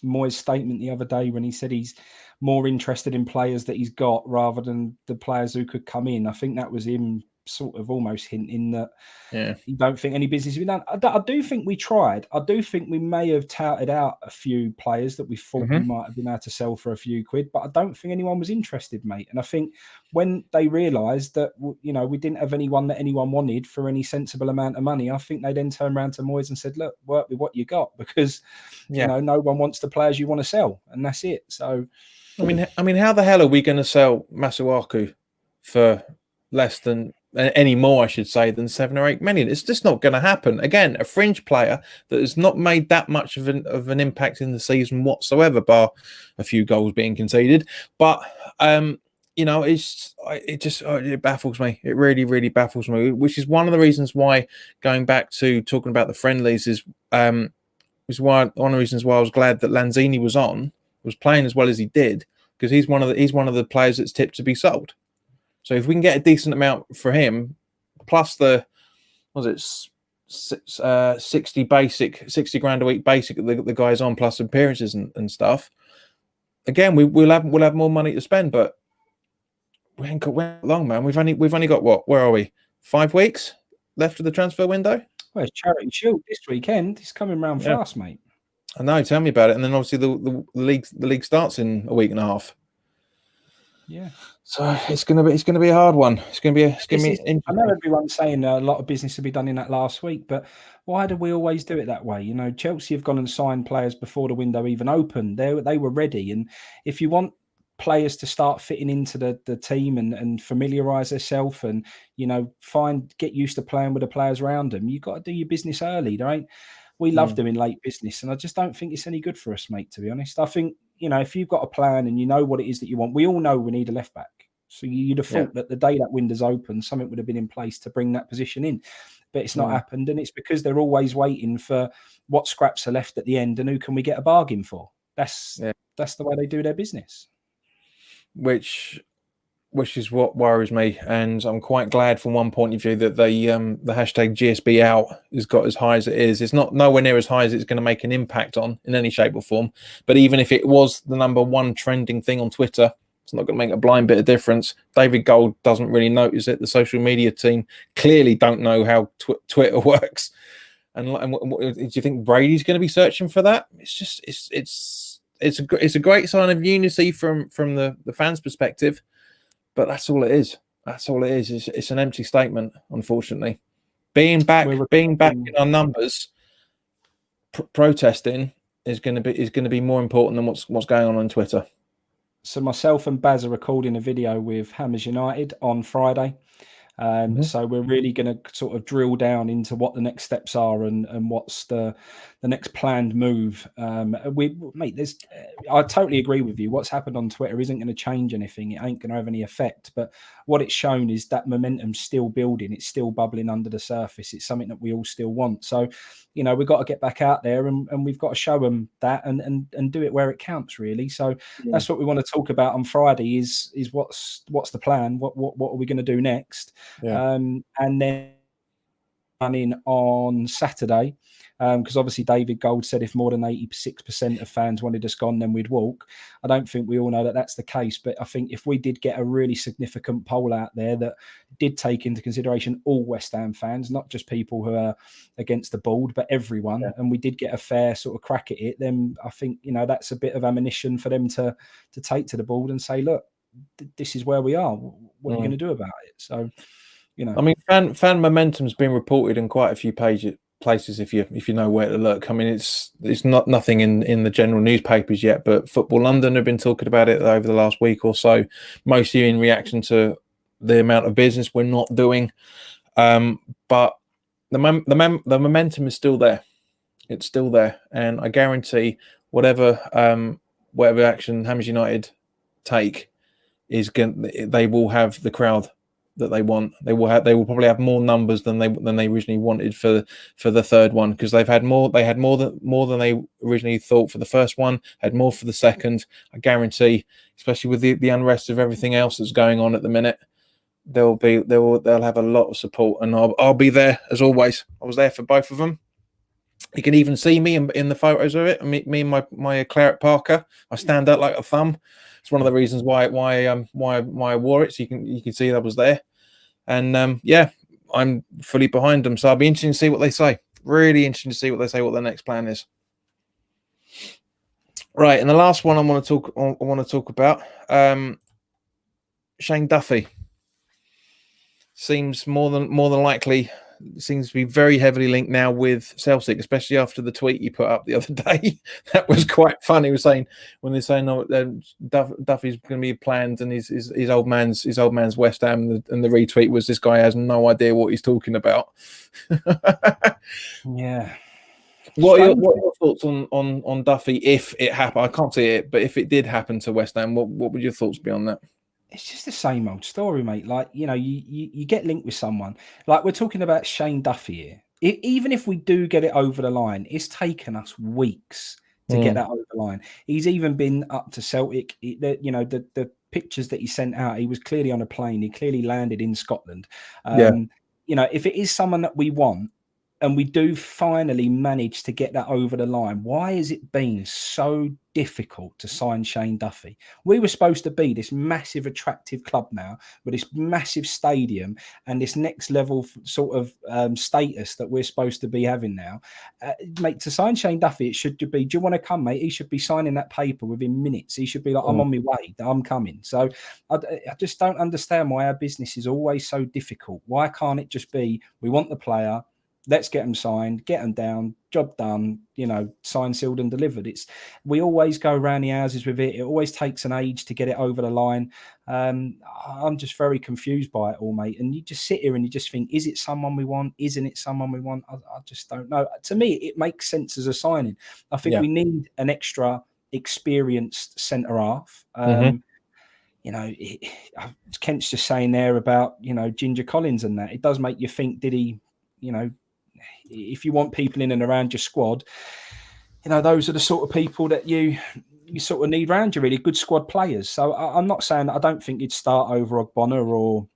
Moyes' statement the other day when he said he's more interested in players that he's got rather than the players who could come in, I think that was him sort of almost hinting that you don't think any business has been done. I do think we tried. I do think we may have touted out a few players that we thought we might have been able to sell for a few quid, but I don't think anyone was interested, mate. And I think when they realised that, we didn't have anyone that anyone wanted for any sensible amount of money, I think they then turned around to Moyes and said, look, work with what you got, because, no one wants the players you want to sell, and that's it. So, I mean, how the hell are we going to sell Masuaku for less than any more, I should say, than 7 or 8 million? It's just not going to happen. Again, a fringe player that has not made that much of an impact in the season whatsoever, bar a few goals being conceded. But it baffles me. It really, really baffles me. Which is one of the reasons why, going back to talking about the friendlies, is one of the reasons why I was glad that Lanzini was playing as well as he did, because he's one of the players that's tipped to be sold. So if we can get a decent amount for him, plus 60 grand a week basic the guy's on, plus appearances and stuff, again we'll have more money to spend. But we ain't got long, man. We've only got what? Where are we? 5 weeks left of the transfer window. Well, it's Charity Shield this weekend. It's coming round fast, mate. I know. Tell me about it. And then obviously the league starts in a week and a half. Yeah. So it's gonna be a hard one. It's gonna be. I know everyone's saying a lot of business to be done in that last week, but why do we always do it that way? Chelsea have gone and signed players before the window even opened. They were ready, and if you want players to start fitting into the team and familiarise themselves and get used to playing with the players around them, you've got to do your business early. We love doing late business, and I just don't think it's any good for us, mate, to be honest. I think, if you've got a plan and you know what it is that you want, we all know we need a left back. So you'd have thought that the day that window's open, something would have been in place to bring that position in. But it's not happened, and it's because they're always waiting for what scraps are left at the end and who can we get a bargain for. That's the way they do their business. Which is what worries me, and I'm quite glad from one point of view that the hashtag GSB out has got as high as it is. It's not nowhere near as high as it's going to make an impact on in any shape or form. But even if it was the number one trending thing on Twitter, It's not going to make a blind bit of difference. David Gold doesn't really notice it. The social media team clearly don't know how Twitter works. And do you think Brady's going to be searching for that? It's a great sign of unity from the fans' perspective, but that's all it is. That's all it is. It's an empty statement, unfortunately. Being back in our numbers, protesting is going to be more important than what's going on Twitter. So myself and Baz are recording a video with Hammers United on Friday. So we're really going to sort of drill down into what the next steps are and what's the next planned move. I totally agree with you. What's happened on Twitter isn't going to change anything. It ain't going to have any effect. But what it's shown is that momentum's still building. It's still bubbling under the surface. It's something that we all still want. So, we've got to get back out there and we've got to show them that and do it where it counts, really. So that's what we want to talk about on Friday is what's the plan? What are we going to do next? Yeah. And then running on Saturday, because obviously David Gold said if more than 86% of fans wanted us gone, then we'd walk. I don't think we all know that that's the case, but I think if we did get a really significant poll out there that did take into consideration all West Ham fans, not just people who are against the board, but everyone, and we did get a fair sort of crack at it, then I think, that's a bit of ammunition for them to take to the board and say, look, this is where we are. What are you going to do about it? So, I mean, fan momentum's been reported in quite a few places if you know where to look. I mean, it's not nothing in the general newspapers yet, but Football London have been talking about it over the last week or so, mostly in reaction to the amount of business we're not doing. But the momentum is still there. It's still there, and I guarantee whatever action Hammers United take they will have the crowd that they want. They will probably have more numbers than they originally wanted for the third one, because they had more than they originally thought for the first one, had more for the second. I guarantee, especially with the unrest of everything else that's going on at the minute, they'll have a lot of support, and I'll be there as always. I was there for both of them. You can even see me in the photos of it. Me and my claret Parker. I stand out like a thumb. It's one of the reasons why I wore it, so you can see that I was there. And I'm fully behind them. So I'll be interested to see what they say. Really interesting to see what they say, what their next plan is. Right, and the last one I want to talk about, Shane Duffy. Seems more than likely seems to be very heavily linked now with Celtic, especially after the tweet you put up the other day. That was quite funny. He was saying when they're saying Duffy's going to be planned and his old man's West Ham, and the retweet was, this guy has no idea what he's talking about. Yeah. What are your thoughts on Duffy if it happened? I can't see it, but if it did happen to West Ham, what would your thoughts be on that? It's just the same old story, mate. Like, you get linked with someone. Like, we're talking about Shane Duffy here. Even if we do get it over the line, it's taken us weeks to get that over the line. He's even been up to Celtic. The pictures that he sent out, he was clearly on a plane. He clearly landed in Scotland. If it is someone that we want, and we do finally manage to get that over the line, why has it been so difficult to sign Shane Duffy? We were supposed to be this massive, attractive club now with this massive stadium and this next level sort of status that we're supposed to be having now. Mate, to sign Shane Duffy, it should be, do you want to come, mate? He should be signing that paper within minutes. He should be like, I'm on my way, I'm coming. So I just don't understand why our business is always so difficult. Why can't it just be, we want the player, let's get them signed, get them down, job done, signed, sealed and delivered. We always go around the houses with it. It always takes an age to get it over the line. I'm just very confused by it all, mate. And you just sit here and you just think, is it someone we want? Isn't it someone we want? I just don't know. To me, it makes sense as a signing. I think we need an extra experienced centre-half. Kent's just saying there about, Ginger Collins and that. It does make you think, did he, if you want people in and around your squad, those are the sort of people that you sort of need around you, really good squad players. So I'm not saying that I don't think you'd start over Ogbonna or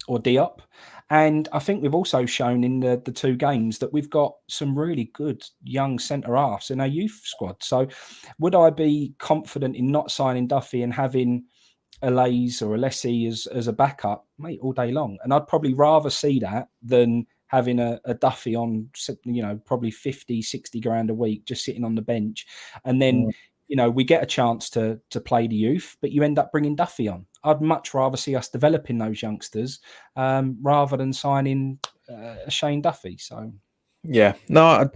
or Diop. And I think we've also shown in the 2 games that we've got some really good young centre halves in our youth squad. So would I be confident in not signing Duffy and having a Lays or a Lessie as a backup, mate, all day long? And I'd probably rather see that than having a Duffy on, probably 50, 60 grand a week, just sitting on the bench. And then, we get a chance to play the youth, but you end up bringing Duffy on. I'd much rather see us developing those youngsters rather than signing a Shane Duffy. So, yeah, no, I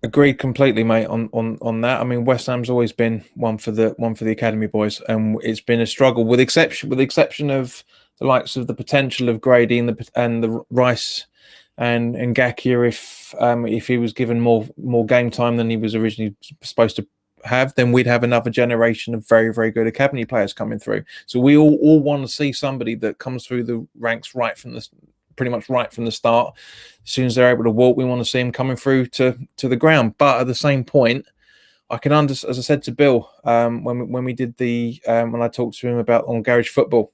agreed completely, mate, on that. I mean, West Ham's always been one for the academy boys, and it's been a struggle with exception of the likes of the potential of Grady and the Rice and Ngakia. If he was given more game time than he was originally supposed to have, then we'd have another generation of very, very good academy players coming through. So we all want to see somebody that comes through the ranks pretty much right from the start. As soon as they're able to walk, we want to see them coming through to the ground. But at the same point, I can understand, as I said to Bill, when we did when I talked to him about on Garage Football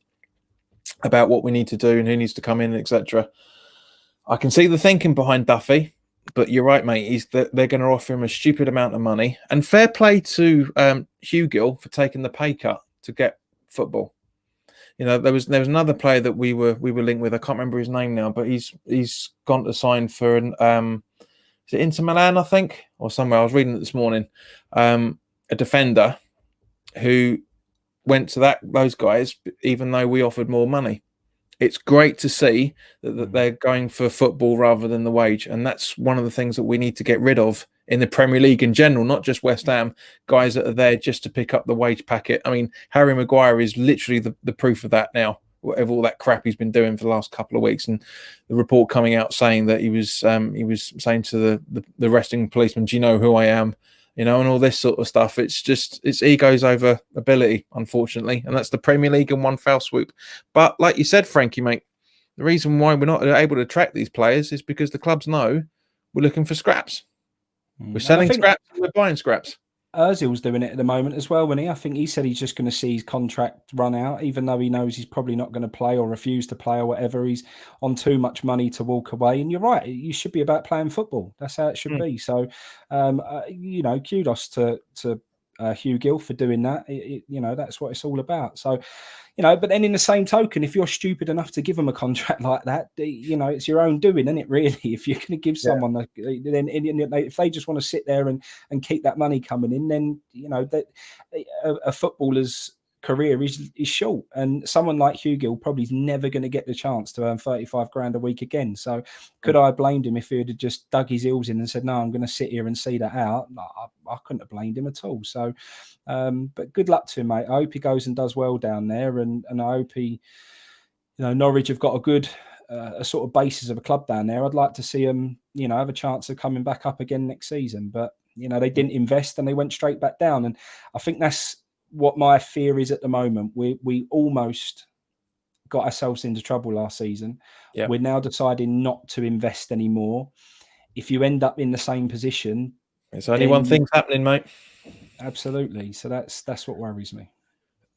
about what we need to do and who needs to come in, etc. I can see the thinking behind Duffy. But you're right, mate. Is that they're going to offer him a stupid amount of money, and fair play to Hugh Gill for taking the pay cut to get football. There was another player that we were linked with. I can't remember his name now, but he's gone to sign for an is it Inter Milan, I think, or somewhere. I was reading it this morning. A defender who went to those guys, even though we offered more money. It's great to see that they're going for football rather than the wage. And that's one of the things that we need to get rid of in the Premier League in general, not just West Ham, guys that are there just to pick up the wage packet. I mean, Harry Maguire is literally the proof of that now, whatever all that crap he's been doing for the last couple of weeks. And the report coming out saying that he was saying to the resting policeman, do you know who I am? And all this sort of stuff. It's egos over ability, unfortunately. And that's the Premier League in one foul swoop. But like you said, Frankie, mate, the reason why we're not able to attract these players is because the clubs know we're looking for scraps. We're selling scraps and we're buying scraps. Ozil's doing it at the moment as well, when I think he said he's just going to see his contract run out, even though he knows he's probably not going to play or refuse to play or whatever. He's on too much money to walk away. And you're right, you should be about playing football. That's how it should be. So, kudos to Hugh Gill for doing that. That's what it's all about. So, but then in the same token, if you're stupid enough to give them a contract like that, it's your own doing, isn't it, really? If you're going to give someone, then if they just want to sit there and keep that money coming in, then, a footballer's career is short. And someone like Hugh Gill probably is never going to get the chance to earn 35 grand a week again. So could I have blamed him if he had just dug his heels in and said, no, I'm going to sit here and see that out? No, I couldn't have blamed him at all. So, but good luck to him, mate. I hope he goes and does well down there. And I hope he, Norwich have got a good a sort of basis of a club down there. I'd like to see them, have a chance of coming back up again next season. But, they didn't invest and they went straight back down. And I think that's what my fear is at the moment. We almost got ourselves into trouble last season. Yep. We're now deciding not to invest anymore. If you end up in the same position, it's only one thing's happening, mate. Absolutely. So that's what worries me.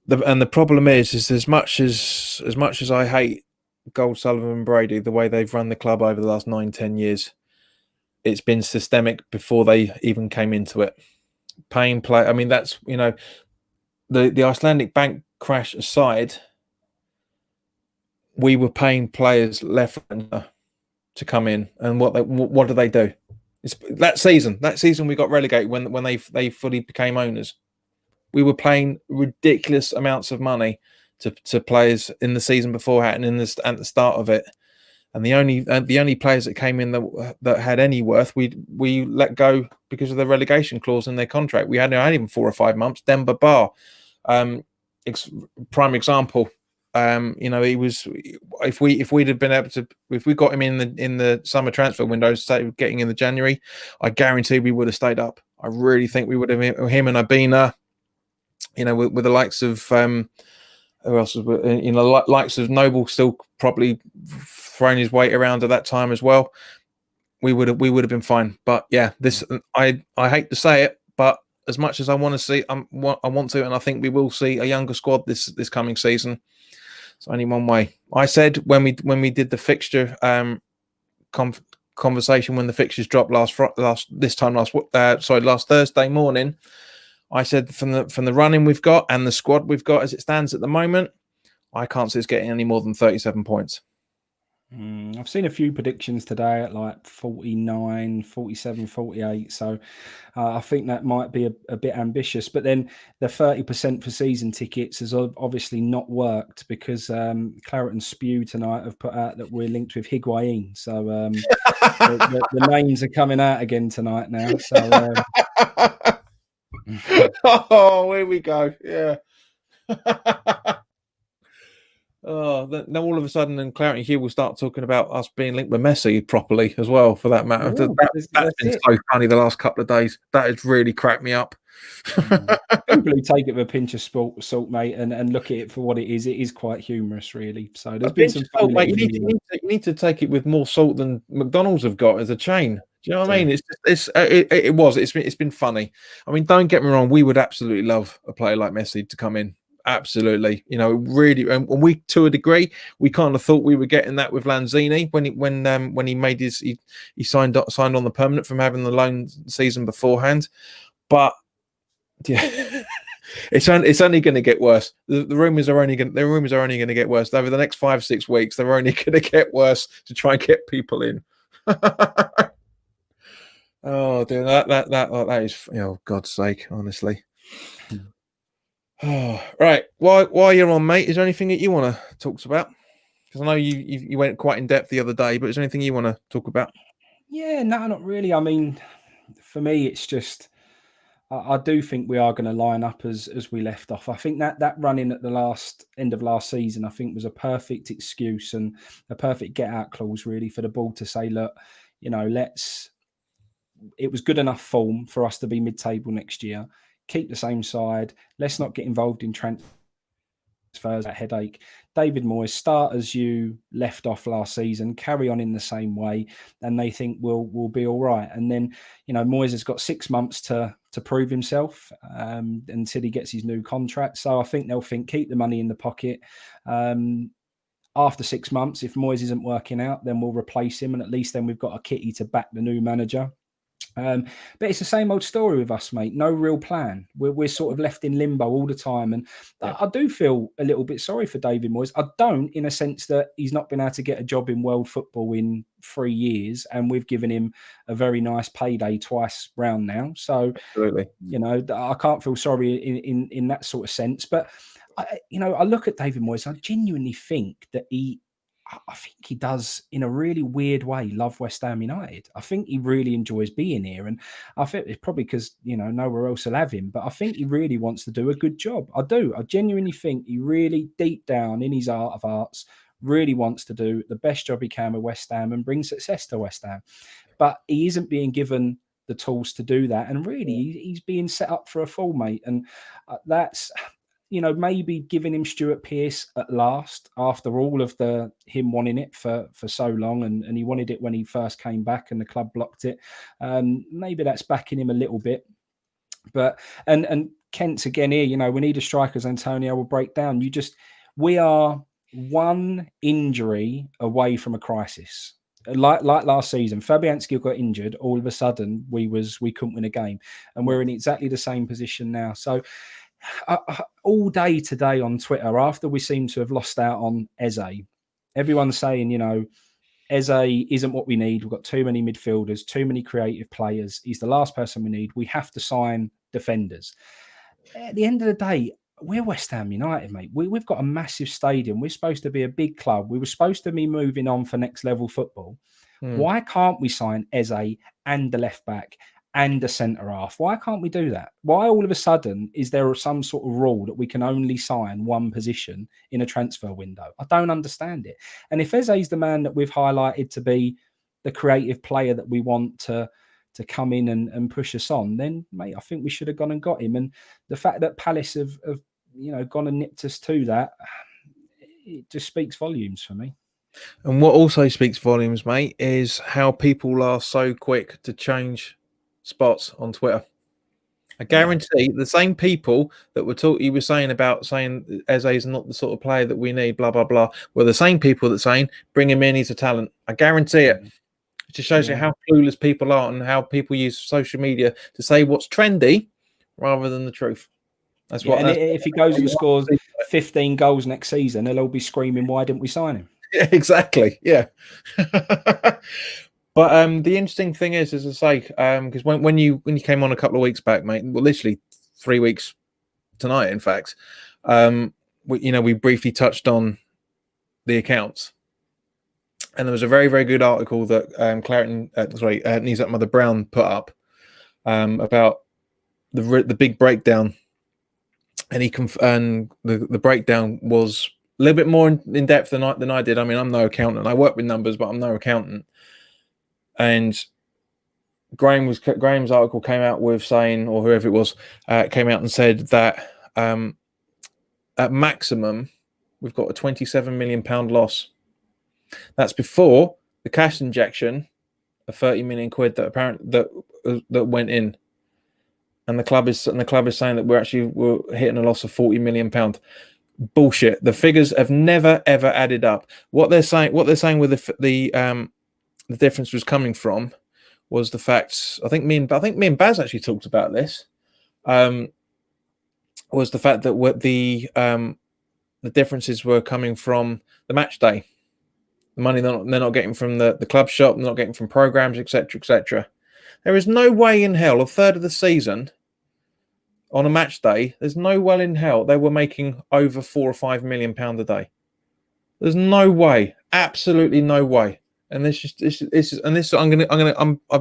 And the problem is as much as I hate Gold, Sullivan and Brady, the way they've run the club over the last 9-10 years, it's been systemic before they even came into it. Paying play. I mean, that's, the Icelandic bank crash aside, we were paying players left to come in, and what do they do? It's that season we got relegated when they fully became owners. We were paying ridiculous amounts of money to players in the season beforehand and at the start of it, and the only players that came in that had any worth, we let go because of the relegation clause in their contract. We had even 4 or 5 months. Demba Ba, prime example. He was, if we'd have been able to, if we got him in the summer transfer window instead of getting in the January, I guarantee we would have stayed up. I really think we would have, him and Abina, with the likes of who else was, likes of Noble still probably throwing his weight around at that time as well. We would have been fine. But yeah, this I hate to say it, but as much as I want to see, I want to, and I think we will see a younger squad this coming season. It's only one way. I said when we did the fixture conversation when the fixtures dropped last Thursday morning, I said from the running we've got and the squad we've got as it stands at the moment, I can't see us getting any more than 37 points. I've seen a few predictions today at like 49, 47, 48. So I think that might be a bit ambitious. But then the 30% for season tickets has obviously not worked because Claret and Spew tonight have put out that we're linked with Higuain. So the names are coming out again tonight now. So oh, here we go. Yeah. Oh, then all of a sudden, then Claret and Hugh will start talking about us being linked with Messi properly as well, for that matter. Ooh, That's been so funny the last couple of days. That has really cracked me up. People who take it with a pinch of salt, mate, and look at it for what it is quite humorous, really. So there's been some salt, mate. You need to take it with more salt than McDonald's have got as a chain. Do you know what I mean? It's been funny. I mean, don't get me wrong. We would absolutely love a player like Messi to come in. Absolutely, really, and we, to a degree, we kind of thought we were getting that with Lanzini when he made he signed on the permanent from having the loan season beforehand. But yeah, it's only going to get worse. The rumors are only going to get worse over the next 5-6 weeks. They're only going to get worse to try and get people in. Oh, dear, that is, God's sake, honestly. Oh, right. While you're on, mate, is there anything that you want to talk about? Because I know you went quite in depth the other day, but is there anything you want to talk about? Yeah, no, not really. I mean, for me, it's just I do think we are going to line up as we left off. I think that run in at the end of last season, I think, was a perfect excuse and a perfect get out clause, really, for the ball to say, look, it was good enough form for us to be mid-table next year. Keep the same side. Let's not get involved in transfers, that headache. David Moyes, start as you left off last season, carry on in the same way, and they think we'll be all right. And then, Moyes has got 6 months to prove himself until he gets his new contract. So I think they'll think, keep the money in the pocket. After 6 months, if Moyes isn't working out, then we'll replace him, and at least then we've got a kitty to back the new manager. But it's the same old story with us, mate. No real plan. We're sort of left in limbo all the time. And I do feel a little bit sorry for David Moyes. I don't, in a sense that he's not been able to get a job in world football in 3 years. And we've given him a very nice payday twice round now. So, absolutely, I can't feel sorry in that sort of sense. But, I look at David Moyes, I genuinely think that I think he does, in a really weird way, love West Ham United. I think he really enjoys being here. And I think it's probably because, nowhere else will have him. But I think he really wants to do a good job. I do. I genuinely think he really, deep down in his heart of hearts, really wants to do the best job he can with West Ham and bring success to West Ham. But he isn't being given the tools to do that. And really, he's being set up for a fall, mate. And that's... maybe giving him Stuart Pearce at last after all of him wanting it for so long, and he wanted it when he first came back and the club blocked it. Maybe that's backing him a little bit. But and Kent's again here, we need a striker, as Antonio will break down. We are one injury away from a crisis. Like last season, Fabianski got injured. All of a sudden, we couldn't win a game, and we're in exactly the same position now. So all day today on Twitter, after we seem to have lost out on Eze, everyone's saying, Eze isn't what we need. We've got too many midfielders, too many creative players. He's the last person we need. We have to sign defenders. At the end of the day, we're West Ham United, mate. We've got a massive stadium. We're supposed to be a big club. We were supposed to be moving on for next level football. Why can't we sign Eze and the left back and a centre half? Why can't we do that? Why all of a sudden is there some sort of rule that we can only sign one position in a transfer window? I don't understand it. And if Eze's the man that we've highlighted to be the creative player that we want to come in and push us on, then, mate, I think we should have gone and got him. And the fact that Palace have gone and nipped us to that, it just speaks volumes for me. And what also speaks volumes, mate, is how people are so quick to change spots on Twitter. I guarantee the same people that you were saying about saying Eze is not the sort of player that we need, blah blah blah, were the same people that saying bring him in, he's a talent. I guarantee it. It just shows you how clueless people are and how people use social media to say what's trendy rather than the truth. That's what. And if he goes and scores 15 goals next season, they'll all be screaming, "Why didn't we sign him?" Yeah, exactly. Yeah. But the interesting thing is, as I say, because when you came on a couple of weeks back, mate, well, literally 3 weeks tonight, in fact, we briefly touched on the accounts, and there was a very, very good article that Knees Up Mother Brown put up about the big breakdown, and the breakdown was a little bit more in depth than I did. I mean, I'm no accountant. I work with numbers, but I'm no accountant. And Graham's article came out with saying, or whoever it was, came out and said that at maximum we've got a £27 million loss. That's before the cash injection of 30 million quid that went in, and the club is saying that we're hitting a loss of £40 million. Bullshit. The figures have never ever added up. What they're saying with the difference was coming from was the facts. I think me and Baz actually talked about this. Was the fact that what the differences were coming from the match day, the money they're not getting from the club shop, they're not getting from programs, etc., etc. There is no way in hell a third of the season on a match day. There's no way in hell they were making over £4 or £5 million a day. There's no way, absolutely no way. And I've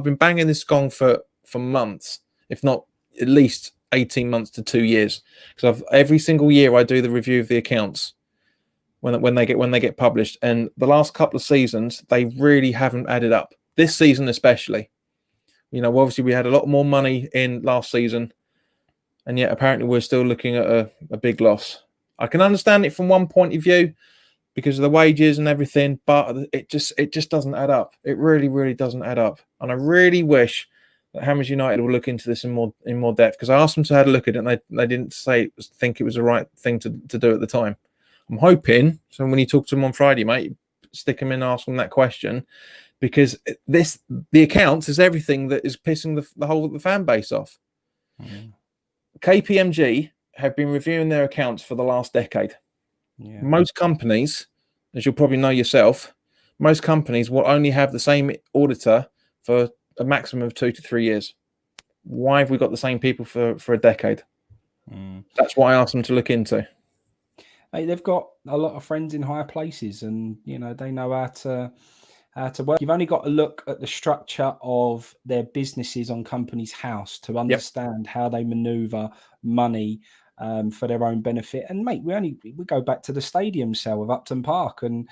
been banging this gong for months, if not at least 18 months to 2 years, because every single year I do the review of the accounts when they get published, and the last couple of seasons they really haven't added up. This season especially, obviously we had a lot more money in last season, and yet apparently we're still looking at a big loss. I can understand it from one point of view, because of the wages and everything, but it just doesn't add up. It really, really doesn't add up. And I really wish that Hammers United will look into this in more depth, because I asked them to have a look at it, and they didn't think it was the right thing to do at the time. I'm hoping, so when you talk to them on Friday, mate, stick them in and ask them that question, because the accounts is everything that is pissing the whole of the fan base off. KPMG have been reviewing their accounts for the last decade. Yeah. Most companies, as you'll probably know yourself, most companies will only have the same auditor for a maximum of 2 to 3 years. Why have we got the same people for a decade? That's what I asked them to look into. Hey, they've got a lot of friends in higher places, and they know how to work. You've only got to look at the structure of their businesses on Companies House to understand how they maneuver money for their own benefit. And mate, we go back to the stadium sale of Upton Park, and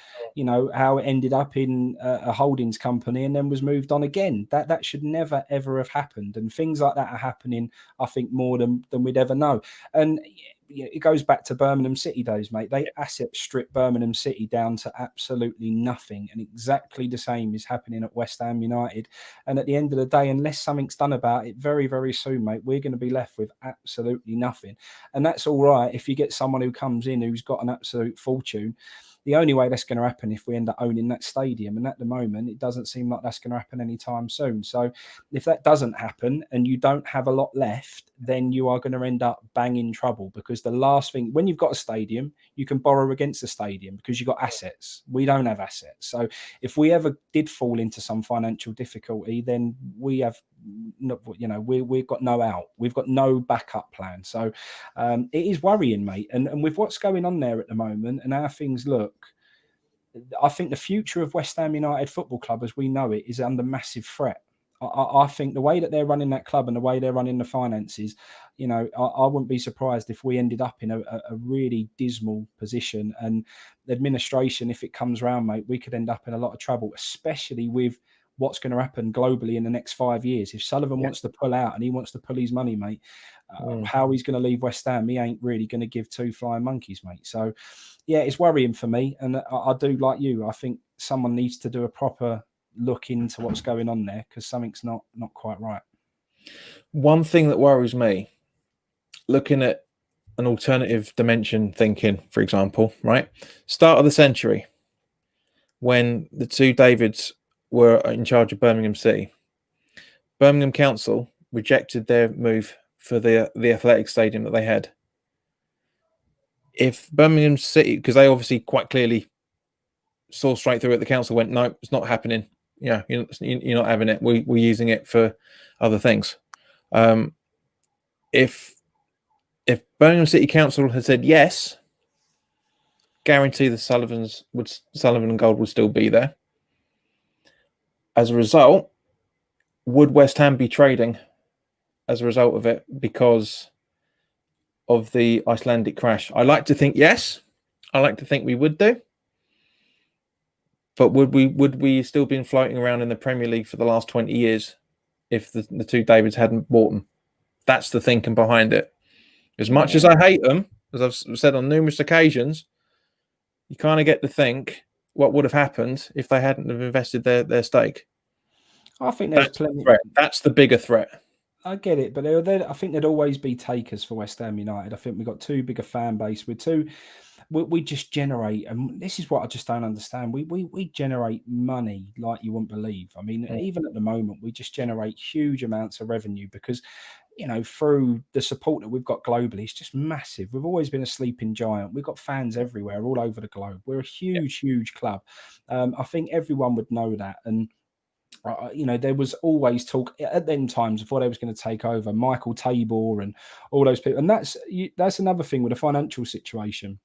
how it ended up in a holdings company and then was moved on again. That should never ever have happened, and things like that are happening, I think, more than we'd ever know. And it goes back to Birmingham City days, mate. They asset strip Birmingham City down to absolutely nothing, and exactly the same is happening at West Ham United. And at the end of the day, unless something's done about it very, very soon, mate, we're going to be left with absolutely nothing. And that's all right if you get someone who comes in who's got an absolute fortune. The only way that's going to happen if we end up owning that stadium, and at the moment it doesn't seem like that's going to happen anytime soon. So if that doesn't happen and you don't have a lot left, then you are going to end up banging trouble, because the last thing, when you've got a stadium, you can borrow against the stadium because you've got assets. We don't have assets. So if we ever did fall into some financial difficulty, then we have we've got no out. We've got no backup plan. So it is worrying, mate. And with what's going on there at the moment and how things look, I think the future of West Ham United Football Club as we know it is under massive threat. I think the way that they're running that club and the way they're running the finances, I wouldn't be surprised if we ended up in a really dismal position. And administration, if it comes round, mate, we could end up in a lot of trouble, especially with what's going to happen globally in the next 5 years. If Sullivan wants to pull out and he wants to pull his money, mate, how he's going to leave West Ham, he ain't really going to give two flying monkeys, mate. So, yeah, it's worrying for me. And I do, like you, I think someone needs to do a proper look into what's going on there, because something's not quite right. One thing that worries me looking at an alternative dimension thinking, for example, right? Start of the century, when the two Davids were in charge of Birmingham City, Birmingham Council rejected their move for the athletic stadium that they had. If Birmingham City, because they obviously quite clearly saw straight through it, the council went, no, it's not happening. Yeah, you're not having it. We're using it for other things. If Birmingham City Council had said yes, guarantee the Sullivan and Gold would still be there. As a result, would West Ham be trading as a result of it because of the Icelandic crash? I like to think yes. I like to think we would do. But would we still been floating around in the Premier League for the last 20 years if the two Davids hadn't bought them? That's the thinking behind it. As much as I hate them, as I've said on numerous occasions, you kind of get to think what would have happened if they hadn't have invested their stake. I think there's plenty. That's the bigger threat. I get it, but I think there'd always be takers for West Ham United. I think we've got too big a fan base. We just generate, and this is what I just don't understand. We generate money like you wouldn't believe. I mean, even at the moment, we just generate huge amounts of revenue because, through the support that we've got globally, it's just massive. We've always been a sleeping giant. We've got fans everywhere, all over the globe. We're a huge club. I think everyone would know that. And there was always talk at them times before they was going to take over, Michael Tabor and all those people. And that's another thing with the financial situation.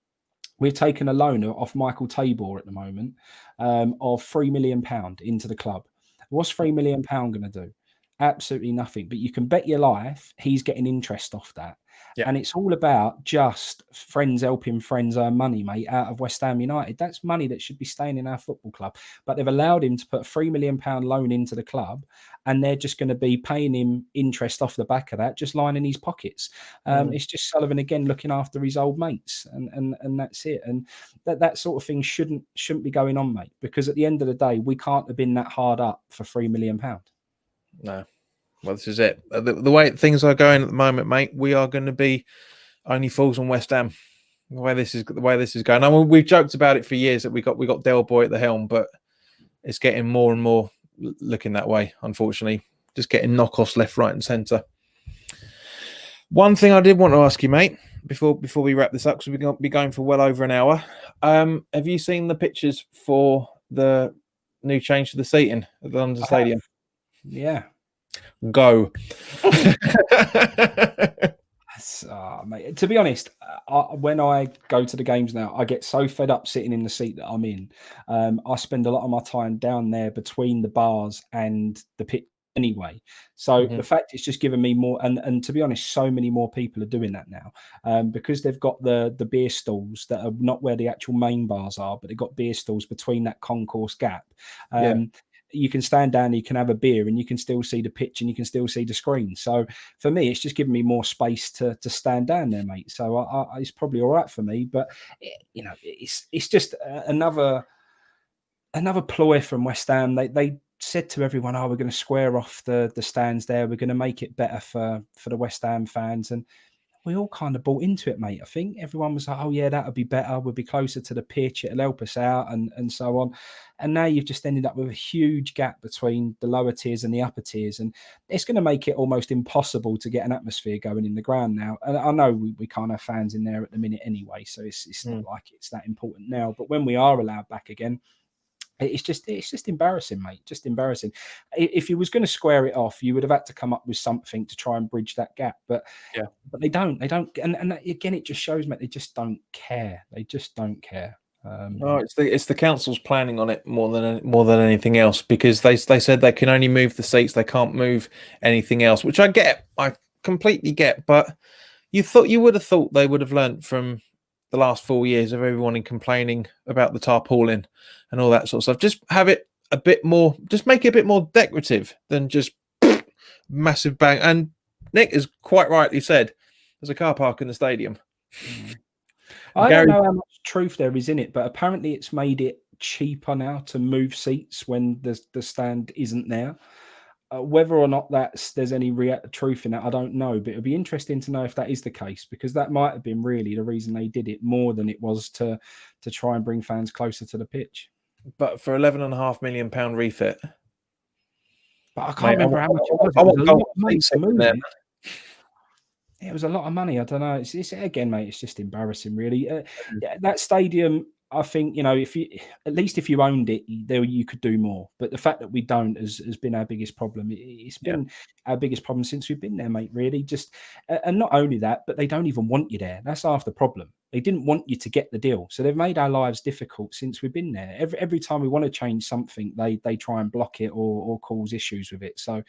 We've taken a loan off Michael Tabor at the moment of £3 million into the club. What's £3 million going to do? Absolutely nothing. But you can bet your life he's getting interest off that. Yeah. And it's all about just friends helping friends earn money, mate, out of West Ham United. That's money that should be staying in our football club. But they've allowed him to put a £3 million loan into the club, and they're just going to be paying him interest off the back of that, just lining his pockets. It's just Sullivan again looking after his old mates, and that's it. And that sort of thing shouldn't be going on, mate, because at the end of the day, we can't have been that hard up for £3 million. No. Well, this is it. The way things are going at the moment, mate, we are going to be only fools on West Ham. The way this is going. I mean, we've joked about it for years that we got Del Boy at the helm, but it's getting more and more looking that way. Unfortunately, just getting knockoffs left, right, and centre. One thing I did want to ask you, mate, before we wrap this up, because we're going to be going for well over an hour. Have you seen the pictures for the new change to the seating at the London Stadium? Yeah. Go. Mate, to be honest, when I go to the games now, I get so fed up sitting in the seat that I'm in. I spend a lot of my time down there between the bars and the pitch anyway. So the fact it's just given me more, and to be honest, so many more people are doing that now because they've got the beer stalls that are not where the actual main bars are, but they've got beer stalls between that concourse gap. You can stand down, you can have a beer, and you can still see the pitch and you can still see the screen. So for me, it's just giving me more space to stand down there, mate. So it's probably all right for me. But it's just another ploy from West Ham. They said to everyone, "Oh, we're going to square off the stands there. We're going to make it better for the West Ham fans." And we all kind of bought into it, mate. I think everyone was like, "Oh yeah, that would be better. We'll be closer to the pitch. It'll help us out," and so on. And now you've just ended up with a huge gap between the lower tiers and the upper tiers, and it's going to make it almost impossible to get an atmosphere going in the ground now. And I know we can't have fans in there at the minute anyway, so it's not like it's that important now. But when we are allowed back again, it's just embarrassing, mate. Just embarrassing. If you was going to square it off, you would have had to come up with something to try and bridge that gap. But they don't. And again, it just shows, mate, they just don't care. They just don't care. No, it's the council's planning on it more than anything else, because they said they can only move the seats, they can't move anything else, which I completely get. But you would have thought they would have learnt from the last 4 years of everyone complaining about the tarpaulin and all that sort of stuff. Just have it a bit more, just make it a bit more decorative than just massive bang. And Nick has quite rightly said there's a car park in the stadium. I don't know how much truth there is in it, but apparently it's made it cheaper now to move seats when the stand isn't there. Whether or not there's any truth in that, I don't know. But it'd be interesting to know if that is the case, because that might have been really the reason they did it, more than it was to try and bring fans closer to the pitch. But for £11.5 million refit. But I can't remember how much it was. It was a lot of money to move it. It was a lot of money. I don't know. It's again, mate. It's just embarrassing, really. That stadium, I think, if you owned it, there you could do more. But the fact that we don't has been our biggest problem. It's been our biggest problem since we've been there, mate. Really, and not only that, but they don't even want you there. That's half the problem. They didn't want you to get the deal, so they've made our lives difficult since we've been there. Every time we want to change something, they try and block it or cause issues with it. So,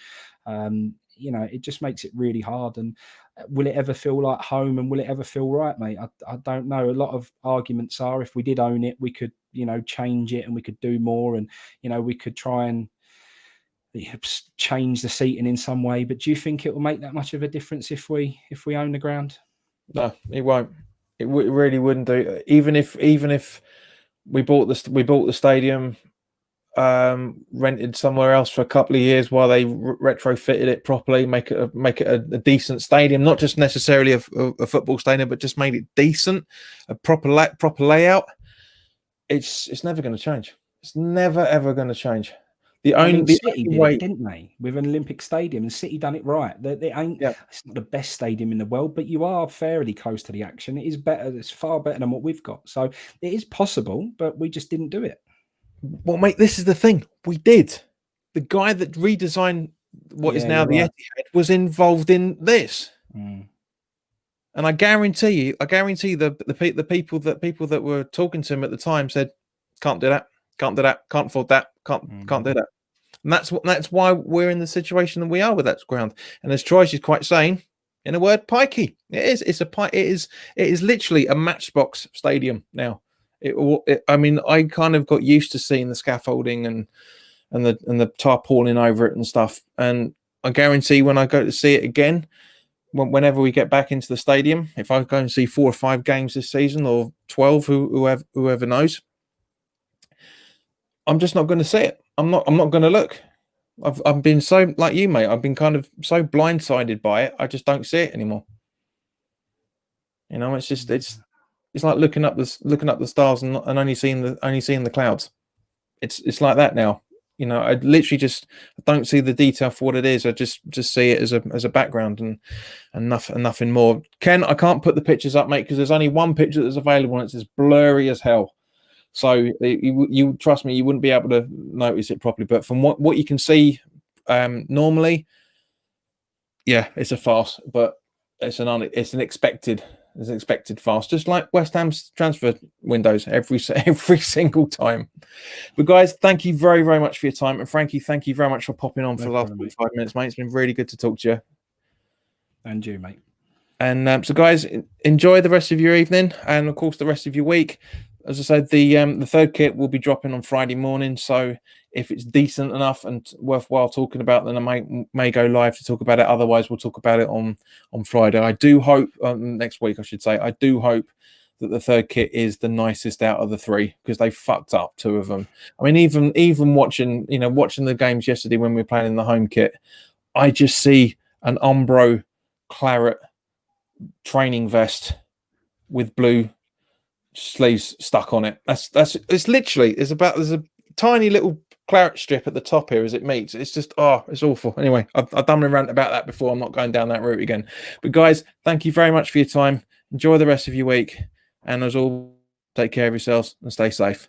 it just makes it really hard. And will it ever feel like home, and will it ever feel right, mate? I don't know. A lot of arguments are, if we did own it, we could, change it, and we could do more, and we could try and change the seating in some way. But do you think it will make that much of a difference if we own the ground? No, it won't. It really wouldn't do. Even if we bought the stadium, rented somewhere else for a couple of years while they retrofitted it properly, make it a decent stadium, not just necessarily a football stadium, but just made it decent, a proper layout. It's never going to change. It's never ever going to change. City did it, didn't they, with an Olympic stadium? And City done it right. They ain't. Yeah. It's not the best stadium in the world, but you are fairly close to the action. It is better. It's far better than what we've got. So it is possible, but we just didn't do it. Well, mate, this is the thing. We did. The guy that redesigned what is now the Etihad was involved in this. And I guarantee you, the people that were talking to him at the time said, "Can't do that. Can't do that. Can't afford that. Can't do that." And that's why we're in the situation that we are with that ground. And as Troy's is quite saying, in a word, pikey. It is literally a matchbox stadium now. I mean, I kind of got used to seeing the scaffolding and the tarpaulin over it and stuff. And I guarantee when I go to see it again, whenever we get back into the stadium, if I go and see 4 or 5 games this season, or 12, whoever knows, I'm just not going to see it. I'm not going to look. I've been so, like you, mate. I've been kind of so blindsided by it. I just don't see it anymore. It's just it's like looking up the stars and only seeing the clouds. It's like that now. I literally just don't see the detail for what it is. I just see it as a background and nothing more. Ken, I can't put the pictures up, mate, because there's only one picture that's available and it's as blurry as hell. So you trust me, you wouldn't be able to notice it properly. But from what you can see normally, yeah, it's a farce. But it's an expected farce, just like West Ham's transfer windows every single time. But guys, thank you very, very much for your time. And Frankie, thank you very much for popping on for the last 45 minutes, mate. It's been really good to talk to you. And you, mate. And so, guys, enjoy the rest of your evening and, of course, the rest of your week. As I said, the third kit will be dropping on Friday morning. So if it's decent enough and worthwhile talking about, then I may go live to talk about it. Otherwise, we'll talk about it on Friday. I do hope, next week, I should say, I do hope that the third kit is the nicest out of the 3, because they fucked up 2 of them. I mean, even watching the games yesterday when we were playing in the home kit, I just see an Umbro claret training vest with blue sleeves stuck on it. It's literally, there's a tiny little claret strip at the top here as it meets. It's just, it's awful. Anyway, I've done a rant about that before. I'm not going down that route again. But guys, thank you very much for your time. Enjoy the rest of your week, and as always, take care of yourselves and stay safe.